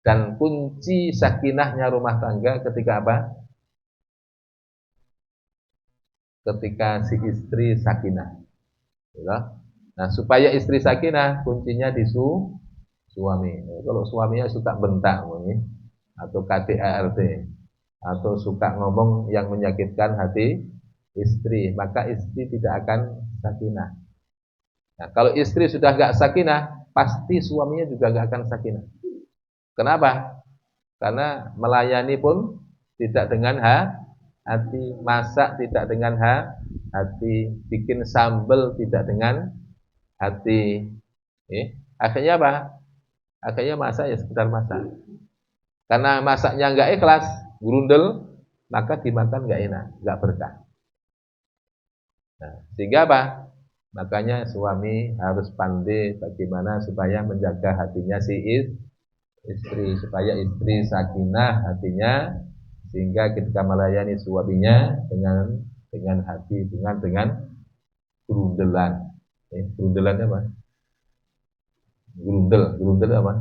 Dan kunci sakinahnya rumah tangga ketika apa? Ketika si istri sakinah. Nah, supaya istri sakinah, kuncinya di suami. Kalau suaminya suka bentak atau KDART, atau suka ngomong yang menyakitkan hati istri, maka istri tidak akan sakinah. Nah, kalau istri sudah gak sakinah, pasti suaminya juga gak akan sakinah. Kenapa? Karena melayani pun tidak dengan hati, masak tidak dengan hati, bikin sambal tidak dengan hati. Akhirnya apa? Akhirnya masak ya sekedar masak. Karena masaknya nggak ikhlas, grundel, maka dimakan nggak enak, nggak berkah. Nah, sehingga apa? Makanya suami harus pandai bagaimana supaya menjaga hatinya si istri, supaya istri sakinah hatinya, sehingga ketika melayani suaminya dengan hati, dengan grundelan. Grundelannya apa? Grundel apa?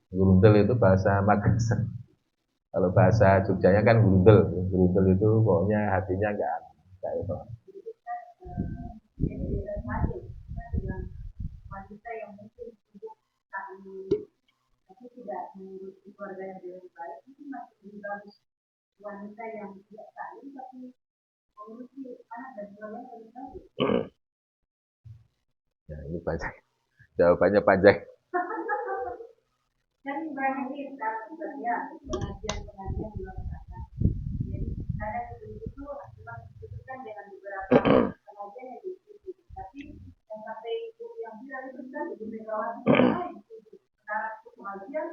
Grundel itu bahasa Makassar. Kalau bahasa Jogjanya kan grundel. Grundel itu pokoknya hatinya enggak ikhlas. Wanita yang mungkin tapi tidak mengurusi keluarga yang dengan baik itu masih lebih bagus wanita yang tidak saling tapi mengurusi anak dan keluarga yang lebih baik. Ya ini panjang, jawabannya panjang. Kan banyak ini sekarang ya pengajian di luar sana. Jadi ada itu memang dibutuhkan dengan beberapa pengajian yang diikuti. Tapi yang sampai itu yang bilang itu kan di Megawati lain. Sekarang itu pengajian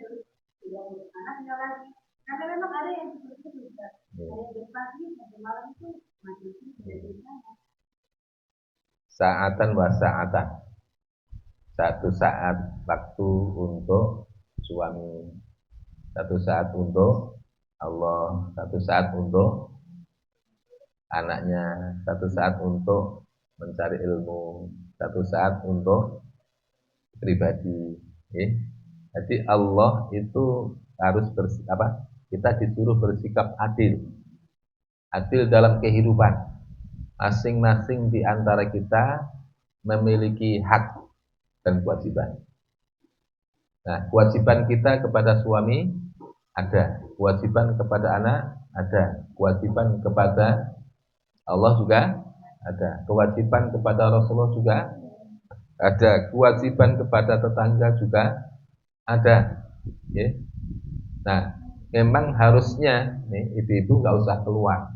terus tidak urus anaknya lagi. Karena memang ada yang seperti itu bisa. Ada yang berpagi sampai malam itu macam itu tidak sana. Saatan wa saatan. Satu saat waktu untuk suami, satu saat untuk Allah, satu saat untuk anaknya, satu saat untuk mencari ilmu, satu saat untuk pribadi. Jadi Allah itu harus kita disuruh bersikap adil, adil dalam kehidupan. Masing-masing di antara kita memiliki hak dan kewajiban. Nah, kewajiban kita kepada suami ada, kewajiban kepada anak ada, kewajiban kepada Allah juga ada, kewajiban kepada Rasulullah juga ada, kewajiban kepada tetangga juga Ada. Ya. Nah, memang harusnya nih ibu-ibu nggak usah keluar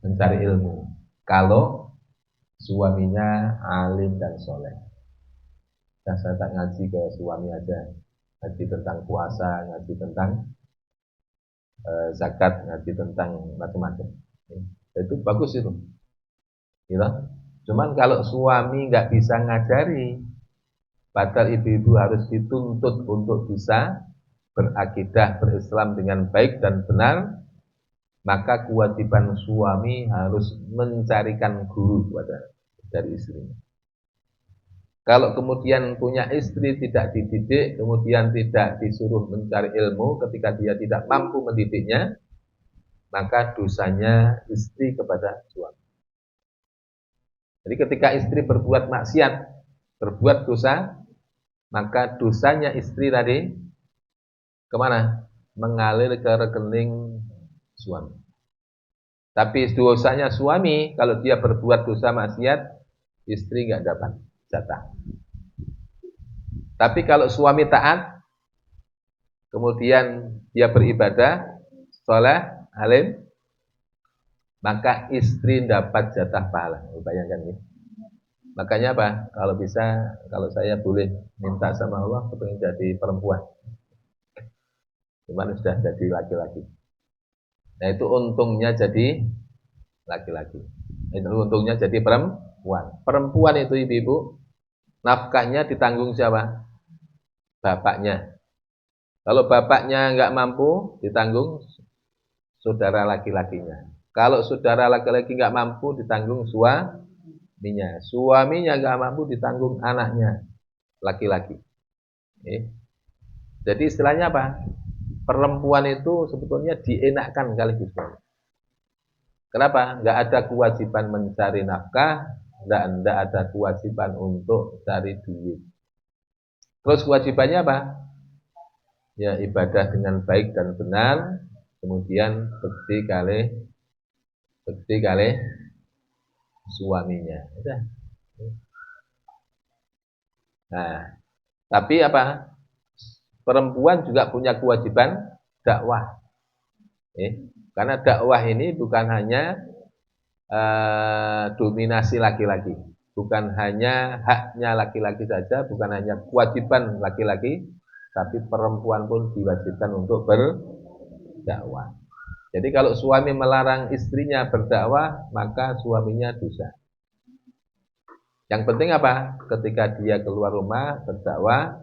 mencari ilmu. Kalau suaminya alim dan soleh. Nah, saya tak ngaji ke suami aja, ngaji tentang puasa, ngaji tentang zakat, ngaji tentang macam-macam. Itu bagus itu. Gitu. Cuman kalau suami nggak bisa ngajari, padahal ibu-ibu harus dituntut untuk bisa berakidah berislam dengan baik dan benar, maka kewajiban suami harus mencarikan guru dari istrinya. Kalau kemudian punya istri tidak dididik, kemudian tidak disuruh mencari ilmu ketika dia tidak mampu mendidiknya, maka dosanya istri kepada suami. Jadi ketika istri berbuat maksiat, berbuat dosa, maka dosanya istri tadi kemana? Mengalir ke rekening suami. Tapi dosanya suami, kalau dia berbuat dosa maksiat, istri nggak dapat jatah. Tapi kalau suami taat, kemudian dia beribadah, soleh, alim, maka istri dapat jatah pahala. Bayangkan ini. Makanya apa? Kalau bisa, kalau saya boleh minta sama Allah, kepengen jadi perempuan. Cuman sudah jadi laki-laki. Nah itu untungnya jadi laki-laki. Itu untungnya jadi perempuan. Perempuan itu ibu-ibu, nafkahnya ditanggung siapa? Bapaknya. Kalau bapaknya nggak mampu, ditanggung saudara laki-lakinya. Kalau saudara laki-laki nggak mampu, ditanggung suaminya. Suaminya nggak mampu, ditanggung anaknya, laki-laki. Jadi istilahnya apa? Perempuan itu sebetulnya dienakkan kali suami. Kenapa? Nggak ada kewajiban mencari nafkah, nggak ada kewajiban untuk cari duit. Terus kewajibannya apa? Ya ibadah dengan baik dan benar, kemudian bekti kali suaminya. Udah. Nah, tapi apa? Perempuan juga punya kewajiban dakwah. Karena dakwah ini bukan hanya dominasi laki-laki, bukan hanya haknya laki-laki saja, bukan hanya kewajiban laki-laki, tapi perempuan pun diwajibkan untuk berdakwah. Jadi kalau suami melarang istrinya berdakwah, maka suaminya dosa. Yang penting apa? Ketika dia keluar rumah berdakwah,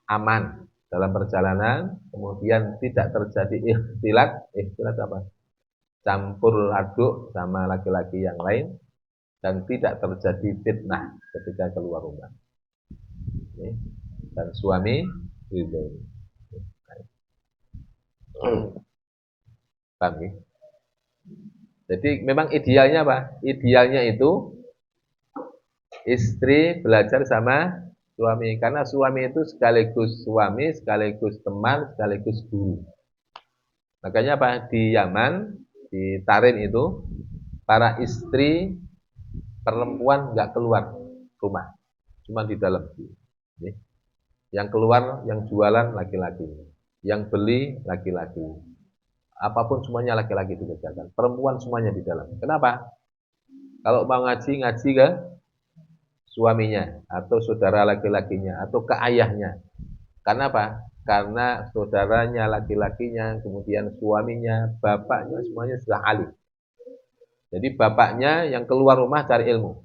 aman dalam perjalanan, kemudian tidak terjadi ikhtilat apa? Campur aduk sama laki-laki yang lain, dan tidak terjadi fitnah ketika keluar rumah. Dan suami ridho. Paham ya? Jadi memang idealnya apa? Idealnya itu istri belajar sama suami, karena suami itu sekaligus suami, sekaligus teman, sekaligus guru. Makanya apa? Di Yaman, di Tarim itu, para istri perempuan nggak keluar rumah, cuma di dalam. Yang keluar, yang jualan laki-laki, yang beli laki-laki, apapun semuanya laki-laki dikerjakan. Perempuan semuanya di dalam. Kenapa? Kalau mau ngaji ke suaminya, atau saudara laki-lakinya, atau ke ayahnya. Karena apa? Karena saudaranya laki-lakinya, kemudian suaminya, bapaknya, semuanya sudah alim. Jadi bapaknya yang keluar rumah cari ilmu.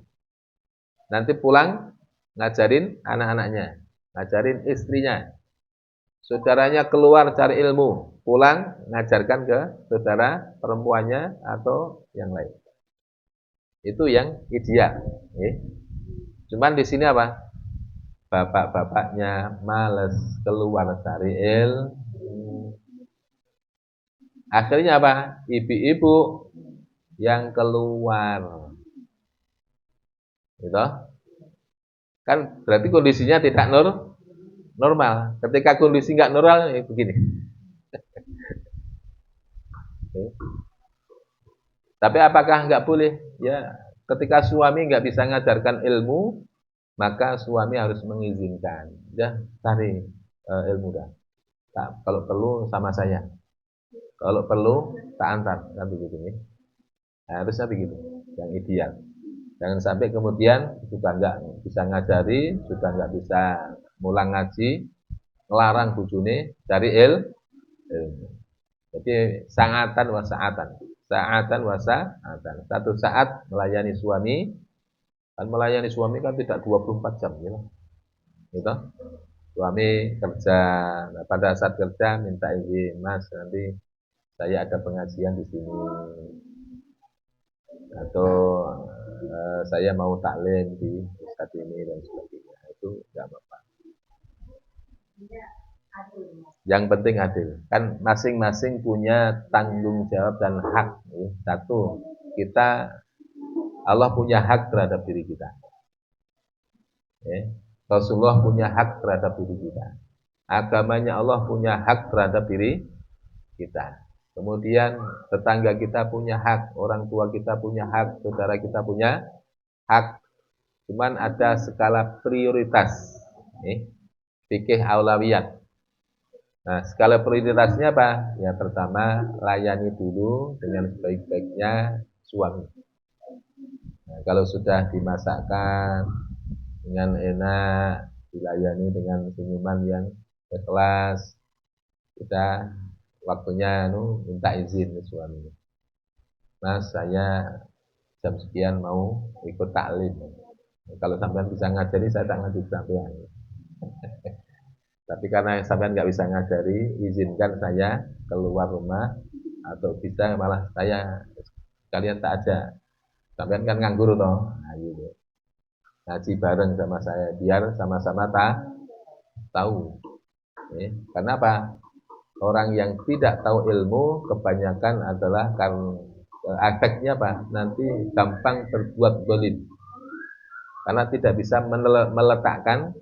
Nanti pulang ngajarin anak-anaknya, ngajarin istrinya. Saudaranya keluar cari ilmu, pulang ngajarkan ke saudara perempuannya atau yang lain. Itu yang ideal. Cuman di sini apa? Bapak-bapaknya males keluar cari ilmu. Akhirnya apa? Ibu-ibu yang keluar. Gitu. Kan berarti kondisinya tidak normal. Ketika kondisi nggak normal, begini. Tapi apakah nggak boleh? Ya, ketika suami nggak bisa mengajarkan ilmu, maka suami harus mengizinkan. Ya, cari ilmu dah. Kalau perlu sama saya. Kalau perlu tak antar kan begitu nih. Harusnya begitu. Yang ideal. Jangan sampai kemudian sudah nggak bisa ngajari, sudah nggak bisa mulang ngaji, ngelarang bujune dari ilmu. Jadi sangatan wa sa'atan. Sa'atan wa sa'atan. Satu saat melayani suami, kan melayani suami kan tidak 24 jam gitu. Gitu. Suami kerja, nah, pada saat kerja minta izin, Mas, nanti saya ada pengajian di sini atau saya mau taklim di ustadz ini dan sebagainya. Itu enggak apa-apa. Yang penting adil. Kan masing-masing punya tanggung jawab dan hak. Satu, kita Allah punya hak terhadap diri kita. Rasulullah punya hak terhadap diri kita. Agamanya Allah punya hak terhadap diri kita. Kemudian tetangga kita punya hak, orang tua kita punya hak, saudara kita punya hak. Cuman ada skala prioritas. Fikih aulawiyat. Nah, skala prioritasnya apa? Ya pertama, layani dulu dengan sebaik-baiknya suami. Nah, kalau sudah dimasakkan dengan enak, dilayani dengan senyuman yang ikhlas, kita waktunya minta izin ke suami. Mas, saya jam sekian mau ikut taklim. Kalau sampean bisa ngajari, saya tak ngajari sampean. Tapi karena sampean nggak bisa ngajari, izinkan saya keluar rumah atau bisa malah saya kalian tak aja. Sampean kan nganggur toh. Nah, gitu. Ngaji bareng sama saya biar sama-sama tahu. Karena apa? Orang yang tidak tahu ilmu kebanyakan adalah karena efeknya apa? Nanti gampang terbuat dolim. Karena tidak bisa meletakkan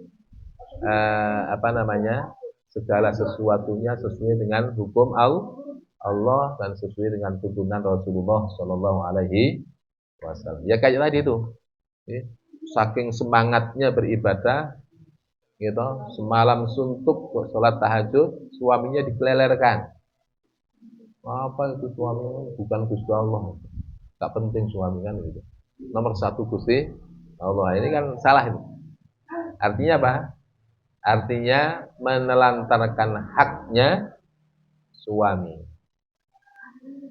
segala sesuatunya sesuai dengan hukum Allah dan sesuai dengan tuntunan Rasulullah Shallallahu Alaihi Wasallam. Ya kayak tadi itu, saking semangatnya beribadah, gitu, semalam suntuk sholat tahajud, suaminya dikelelerkan. Apa itu suami? Bukan Gusti Allah. Tak penting suami kan gitu. Nomor satu Gusti Allah. Ini kan salah itu. Artinya apa? Artinya menelantarkan haknya suami.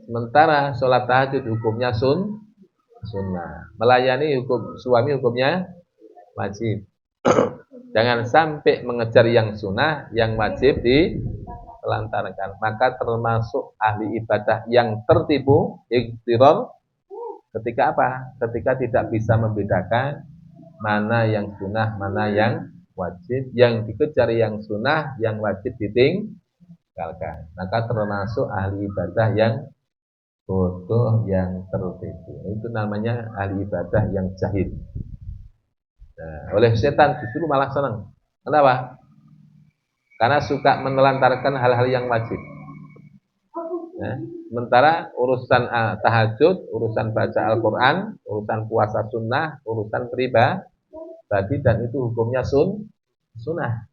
Sementara sholat tahajud hukumnya sunnah. Melayani hukum suami hukumnya wajib. Jangan sampai mengejar yang sunnah, yang wajib ditelantarkan. Maka termasuk ahli ibadah yang tertipu, ikhtirar, ketika apa? Ketika tidak bisa membedakan mana yang sunnah, mana yang wajib, yang dikejar yang sunnah, yang wajib ditinggalkan. Maka termasuk ahli ibadah yang bodoh, yang tertipu. Itu namanya ahli ibadah yang jahil. Nah, oleh setan justru malah senang. Kenapa? Karena suka menelantarkan hal-hal yang wajib. Nah, sementara urusan tahajud, urusan baca Al-Quran, urusan puasa sunnah, urusan pribadi dan itu hukumnya sunnah.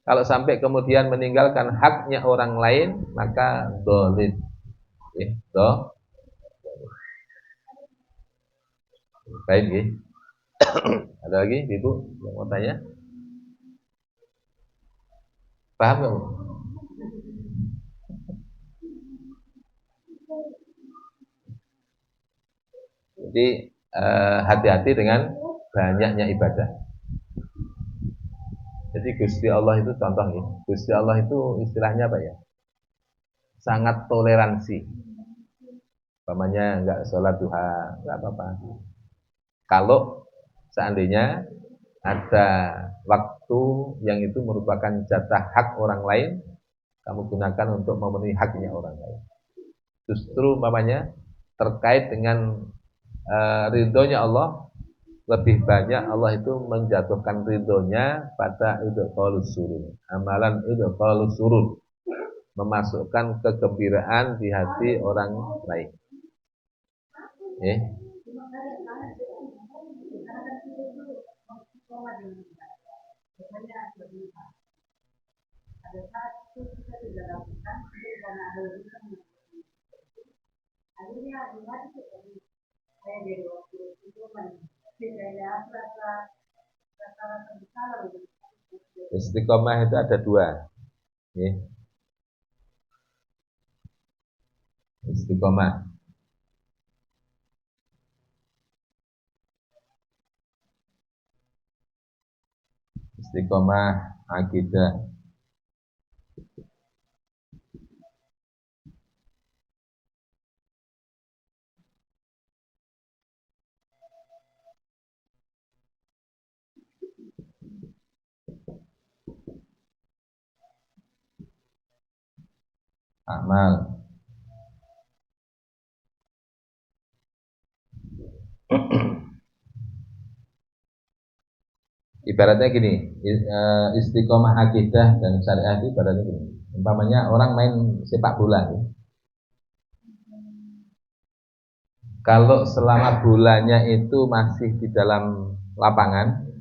Kalau sampai kemudian meninggalkan haknya orang lain, maka dolim. Baik, ada lagi Ibu yang mau tanya? Paham nggak? Jadi hati-hati dengan banyaknya ibadah. Jadi Gusti Allah itu contoh nih. Gusti Allah itu istilahnya apa ya? Sangat toleransi. Umpamanya enggak sholat duha, enggak apa-apa. Kalau seandainya ada waktu yang itu merupakan jatah hak orang lain, kamu gunakan untuk memenuhi haknya orang lain. Justru umpamanya terkait dengan ridhonya Allah, lebih banyak Allah itu menjatuhkan ridhonya pada idkhalus surur. Amalan idkhalus surur, memasukkan kegembiraan di hati orang lain. Istiqomah itu ada dua. Istiqomah. Istiqomah akidah. Amal. Ibaratnya gini, istiqomah akidah dan syariah itu ibaratnya gini. Umpamanya orang main sepak bola. Kalau selama bolanya itu masih di dalam lapangan,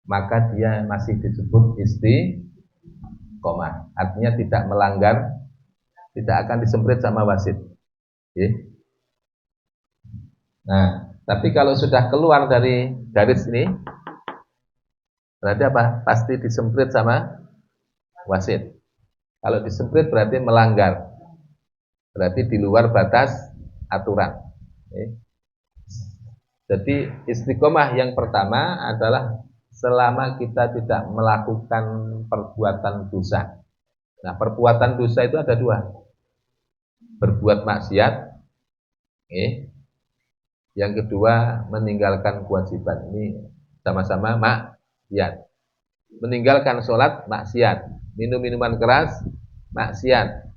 maka dia masih disebut istiqomah. Artinya tidak melanggar, tidak akan disemprit sama wasit. Nah, tapi kalau sudah keluar dari garis ini, berarti apa? Pasti disemprit sama wasit. Kalau disemprit berarti melanggar, berarti di luar batas aturan. Jadi istiqomah yang pertama adalah selama kita tidak melakukan perbuatan dosa. Nah, perbuatan dosa itu ada dua. Berbuat maksiat, yang kedua meninggalkan kewajiban. Ini sama-sama maksiat. Meninggalkan sholat, maksiat. Minum minuman keras, maksiat.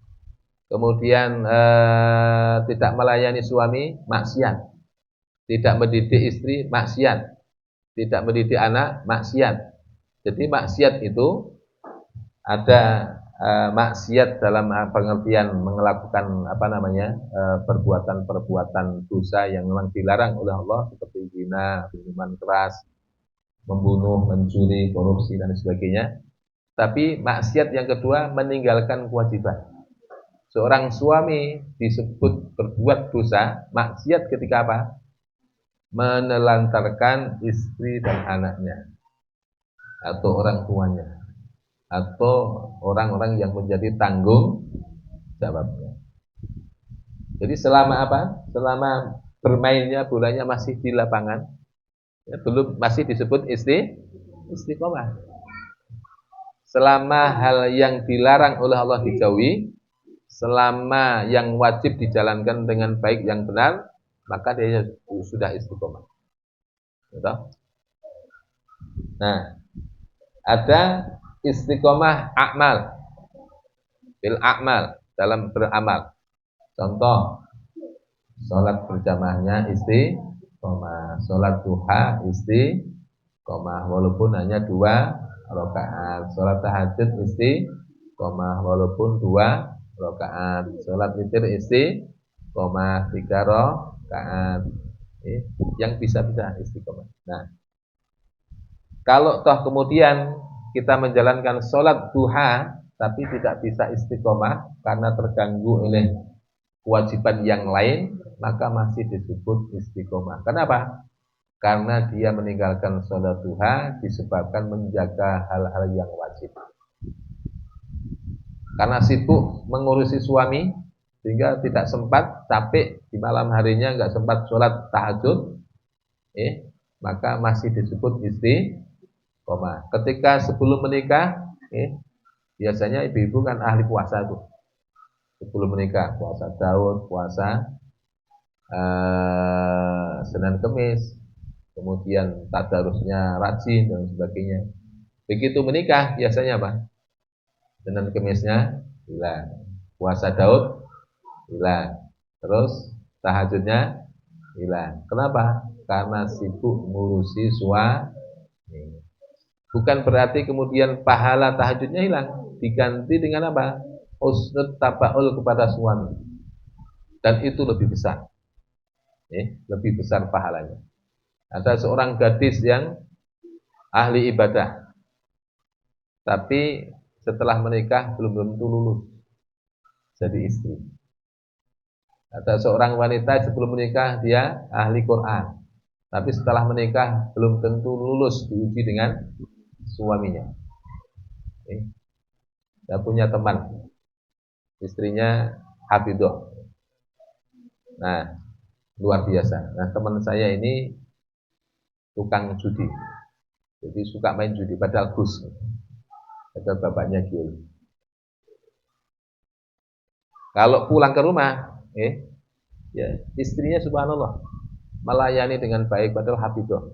Kemudian tidak melayani suami, maksiat. Tidak mendidik istri, maksiat. Tidak mendidik anak, maksiat. Jadi maksiat itu ada maksiat dalam pengertian melakukan perbuatan-perbuatan dosa yang memang dilarang oleh Allah seperti zina, minuman keras, membunuh, mencuri, korupsi dan sebagainya. Tapi maksiat yang kedua meninggalkan kewajiban. Seorang suami disebut berbuat dosa, maksiat ketika apa? Menelantarkan istri dan anaknya atau orang tuanya atau orang-orang yang menjadi tanggung jawabnya. Jadi selama apa? Selama bermainnya bolanya masih di lapangan, belum masih disebut istiqomah. Selama hal yang dilarang oleh Allah dijauhi, selama yang wajib dijalankan dengan baik yang benar, maka dia sudah istiqomah. Betul? Nah, ada istiqomah amal, bil amal, dalam beramal. Contoh, sholat berjamaahnya istiqomah, sholat duha istiqomah, walaupun hanya 2 rakaat, sholat tahajud istiqomah, walaupun 2 rakaat, sholat witir istiqomah 3 rakaat, yang bisa-bisa istiqomah. Nah, kalau toh kemudian kita menjalankan sholat duha tapi tidak bisa istiqomah karena terganggu oleh kewajiban yang lain, maka masih disebut istiqomah. Kenapa? Karena dia meninggalkan sholat duha disebabkan menjaga hal-hal yang wajib. Karena sibuk mengurusi suami sehingga tidak sempat, capek di malam harinya nggak sempat sholat tahajud, maka masih disebut istiqomah. Ketika sebelum menikah, biasanya ibu-ibu kan ahli puasa tuh. Sebelum menikah, puasa Daud, puasa Senin Kemis, kemudian tadarusnya rajin dan sebagainya. Begitu menikah biasanya apa? Senin Kemisnya hilang, puasa Daud hilang, terus tahajudnya hilang. Kenapa? Karena sibuk ngurusi suami. Bukan berarti kemudian pahala tahajudnya hilang, diganti dengan apa? Husnul tabaul kepada suami. Dan itu lebih besar. Lebih besar pahalanya. Ada seorang gadis yang ahli ibadah, tapi setelah menikah belum tentu lulus jadi istri. Ada seorang wanita sebelum menikah dia ahli Quran, tapi setelah menikah belum tentu lulus diuji dengan suaminya. Saya punya teman, istrinya hafidhah. Nah, luar biasa. Nah, teman saya ini tukang judi. Jadi suka main judi, padahal Gus. Padahal bapaknya Kiai. Kalau pulang ke rumah, ya istrinya subhanallah melayani dengan baik, padahal hafidhah.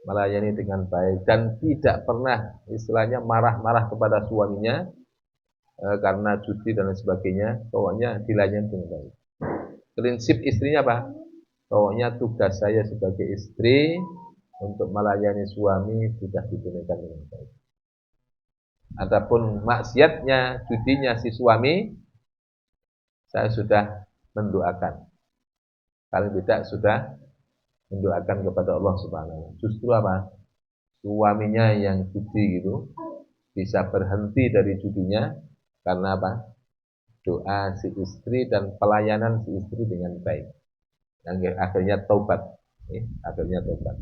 Melayani dengan baik dan tidak pernah istilahnya marah-marah kepada suaminya karena judi dan lain sebagainya. Pokoknya dilayani dengan baik. Prinsip istrinya apa? Pokoknya tugas saya sebagai istri untuk melayani suami sudah ditunaikan dengan baik. Adapun maksiatnya, judinya si suami, saya sudah mendoakan. Paling tidak sudah mendoakan kepada Allah Subhanahu wa taala. Justru apa? Suaminya yang judi gitu bisa berhenti dari judinya karena apa? Doa si istri dan pelayanan si istri dengan baik. Yang akhirnya taubat. Akhirnya taubat.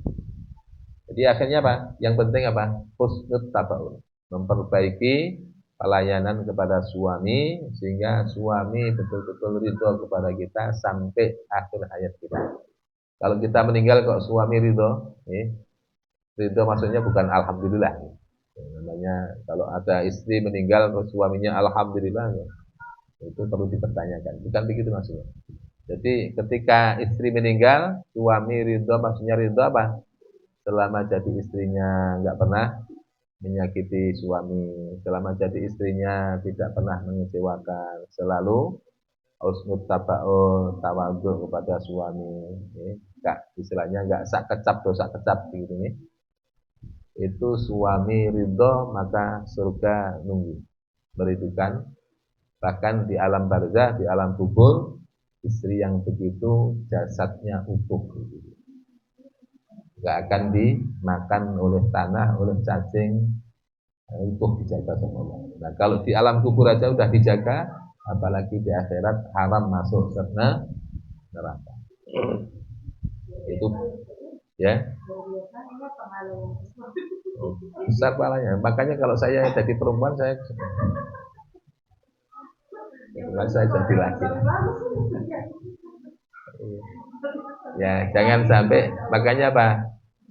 Jadi akhirnya apa? Yang penting apa? Husnul tabaun. Memperbaiki pelayanan kepada suami sehingga suami betul-betul ridho kepada kita sampai akhir hayat kita. Kalau kita meninggal kok suami ridho, ridho maksudnya bukan alhamdulillah. Namanya kalau ada istri meninggal kok suaminya alhamdulillah, itu perlu dipertanyakan. Bukan begitu maksudnya. Jadi ketika istri meninggal, suami ridho maksudnya ridho apa? Selama jadi istrinya nggak pernah menyakiti suami, selama jadi istrinya tidak pernah mengecewakan, selalu husnul tabaun, tawadhu kepada suami, enggak istilahnya enggak sak kecap dosa kecap gitu nih. Itu suami ridho maka surga nunggu, merindukan. Bahkan di alam barzah, di alam kubur, istri yang begitu jasadnya utuh gitu. Enggak akan dimakan oleh tanah, oleh cacing, utuh dijaga sama Allah. Nah, kalau di alam kubur aja udah dijaga, apalagi di akhirat haram masuk neraka. Itu ya. Besar palanya. Makanya kalau saya jadi perempuan saya jadi laki. Ya, jangan sampai, makanya apa?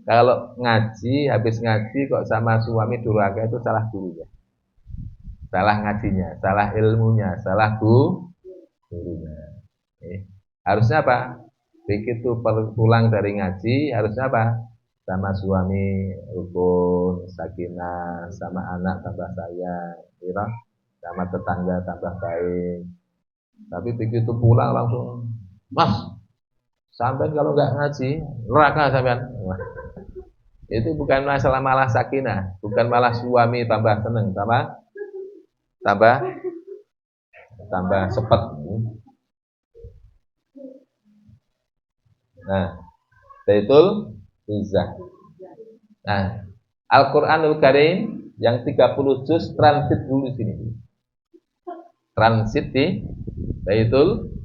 Kalau ngaji, habis ngaji kok sama suami durhaka itu salah gurunya. Salah ngajinya, salah ilmunya, salah gurunya. Harusnya apa? Begitu pulang dari ngaji, harusnya apa? Sama suami rukun, sakinah, sama anak tambah sayang, sama tetangga tambah baik. Tapi begitu pulang langsung, Mas, sampai kalau nggak ngaji, neraka sampean. Itu bukan masalah malah sakinah, bukan malah suami tambah seneng, tambah sepet. Nah, Baitul Izzah. Nah, Al-Qur'anul Karim yang 30 juz transit dulu sini. Transit di Baitul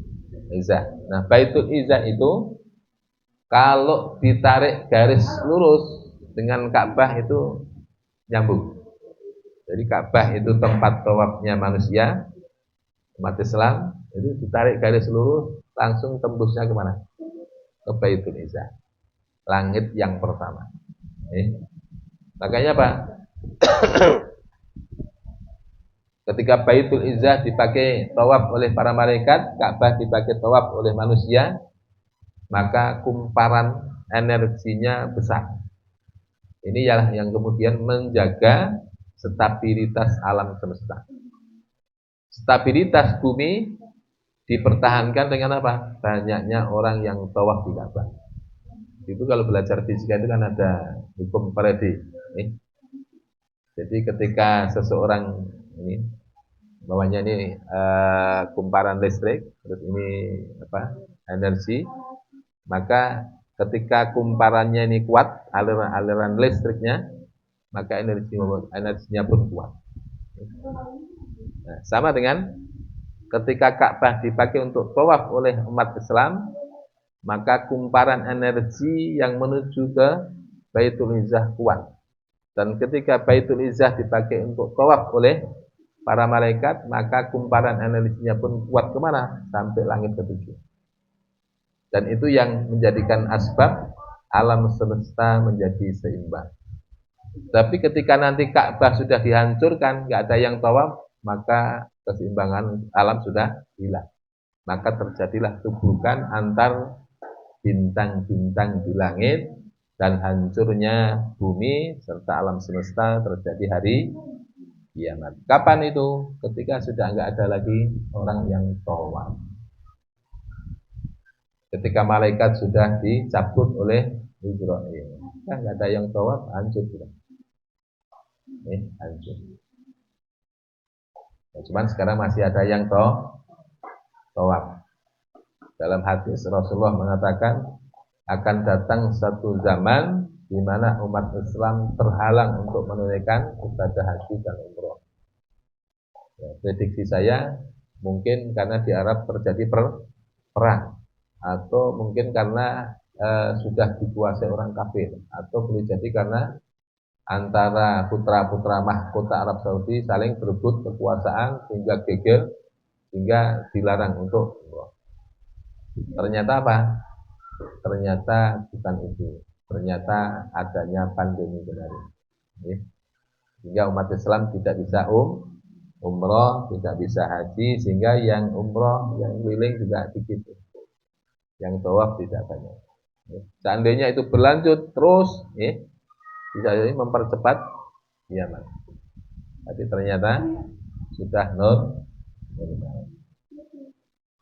Izzah. Nah, Baitul Izzah itu kalau ditarik garis lurus dengan Ka'bah itu nyambung. Jadi Ka'bah itu tempat tawafnya manusia, umat Islam, itu ditarik garis lurus langsung tembusnya kemana? Ke Baitul Izzah. Langit yang pertama. Makanya apa? Ketika Baitul Izzah dipakai tawaf oleh para malaikat, Ka'bah dipakai tawaf oleh manusia, maka kumparan energinya besar. Ini ialah yang kemudian menjaga stabilitas alam semesta. Stabilitas bumi dipertahankan dengan apa? Banyaknya orang yang tawaf di Ka'bah. Itu kalau belajar fisika itu kan ada hukum Faraday. Jadi ketika seseorang ini bawahnya ini kumparan listrik, terus ini energi, maka ketika kumparannya ini kuat, aliran listriknya, maka energinya pun kuat. Nah, sama dengan ketika Ka'bah dipakai untuk tawaf oleh umat Islam, maka kumparan energi yang menuju ke Baitul Izzah kuat. Dan ketika Baitul Izzah dipakai untuk tawaf oleh para malaikat, maka kumparan energinya pun kuat kemana? Sampai langit ketujuh. Dan itu yang menjadikan asbab alam semesta menjadi seimbang. Tapi ketika nanti Ka'bah sudah dihancurkan, nggak ada yang tawaf, maka keseimbangan alam sudah hilang. Maka terjadilah tubukan antar bintang-bintang di langit dan hancurnya bumi serta alam semesta terjadi hari kiamat. Kapan itu? Ketika sudah nggak ada lagi orang yang tawaf. Ketika malaikat sudah dicabut oleh Jibril, kan nggak ada yang tawaf, hancur sudah. Hancur. Ya, cuman sekarang masih ada yang tawaf. Dalam hadis Rasulullah mengatakan akan datang satu zaman di mana umat Islam terhalang untuk menunaikan ibadah haji dan umroh. Ya, prediksi saya mungkin karena di Arab terjadi perang, atau mungkin karena sudah dikuasai orang kafir, atau boleh jadi karena antara putra-putra mahkota Arab Saudi saling berebut kekuasaan sehingga geger, sehingga dilarang untuk umroh. Ternyata apa? Ternyata bukan itu. Ternyata adanya pandemi kemarin. Sehingga umat Islam tidak bisa umroh, tidak bisa haji, sehingga yang umroh, yang keliling juga dikit. Yang tawaf tidak banyak. Seandainya itu berlanjut terus, bisa jadi mempercepat kiamat. Tapi ternyata sudah normal.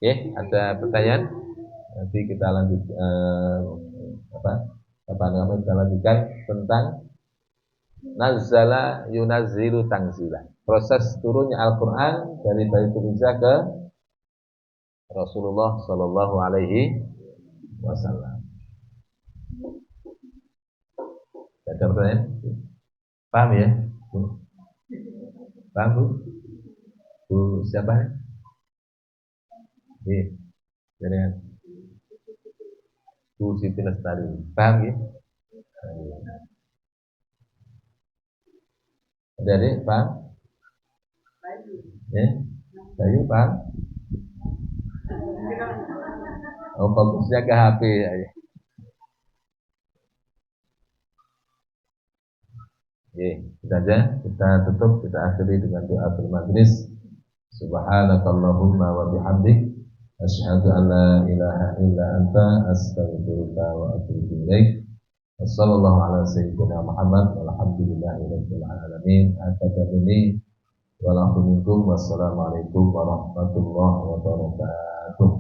Oke, ada pertanyaan? Nanti kita lanjut kita lanjutkan tentang nazzala yunazzilu tanzila. Proses turunnya Al-Qur'an dari Baitul Izzah ke Rasulullah sallallahu alaihi wasallam. Ada pertanyaan? Paham ya? Paham Bu? Bu siapa? Jadi Bu Siti Lestari. Paham ya? Jadi paham? Ya? Bayu paham? Oh, fokusnya ke HP ya. Oke, kita aja, kita tutup, kita akhiri dengan doa bermajlis. Subhanakallahumma wa bihamdik, asyhadu an la ilaha illa anta, astaghfiruka wa atubu ilaik. Wassallallahu ala sayyidina Muhammad walhamdulillahi rabbil alamin. Wassalamualaikum warahmatullahi wabarakatuh.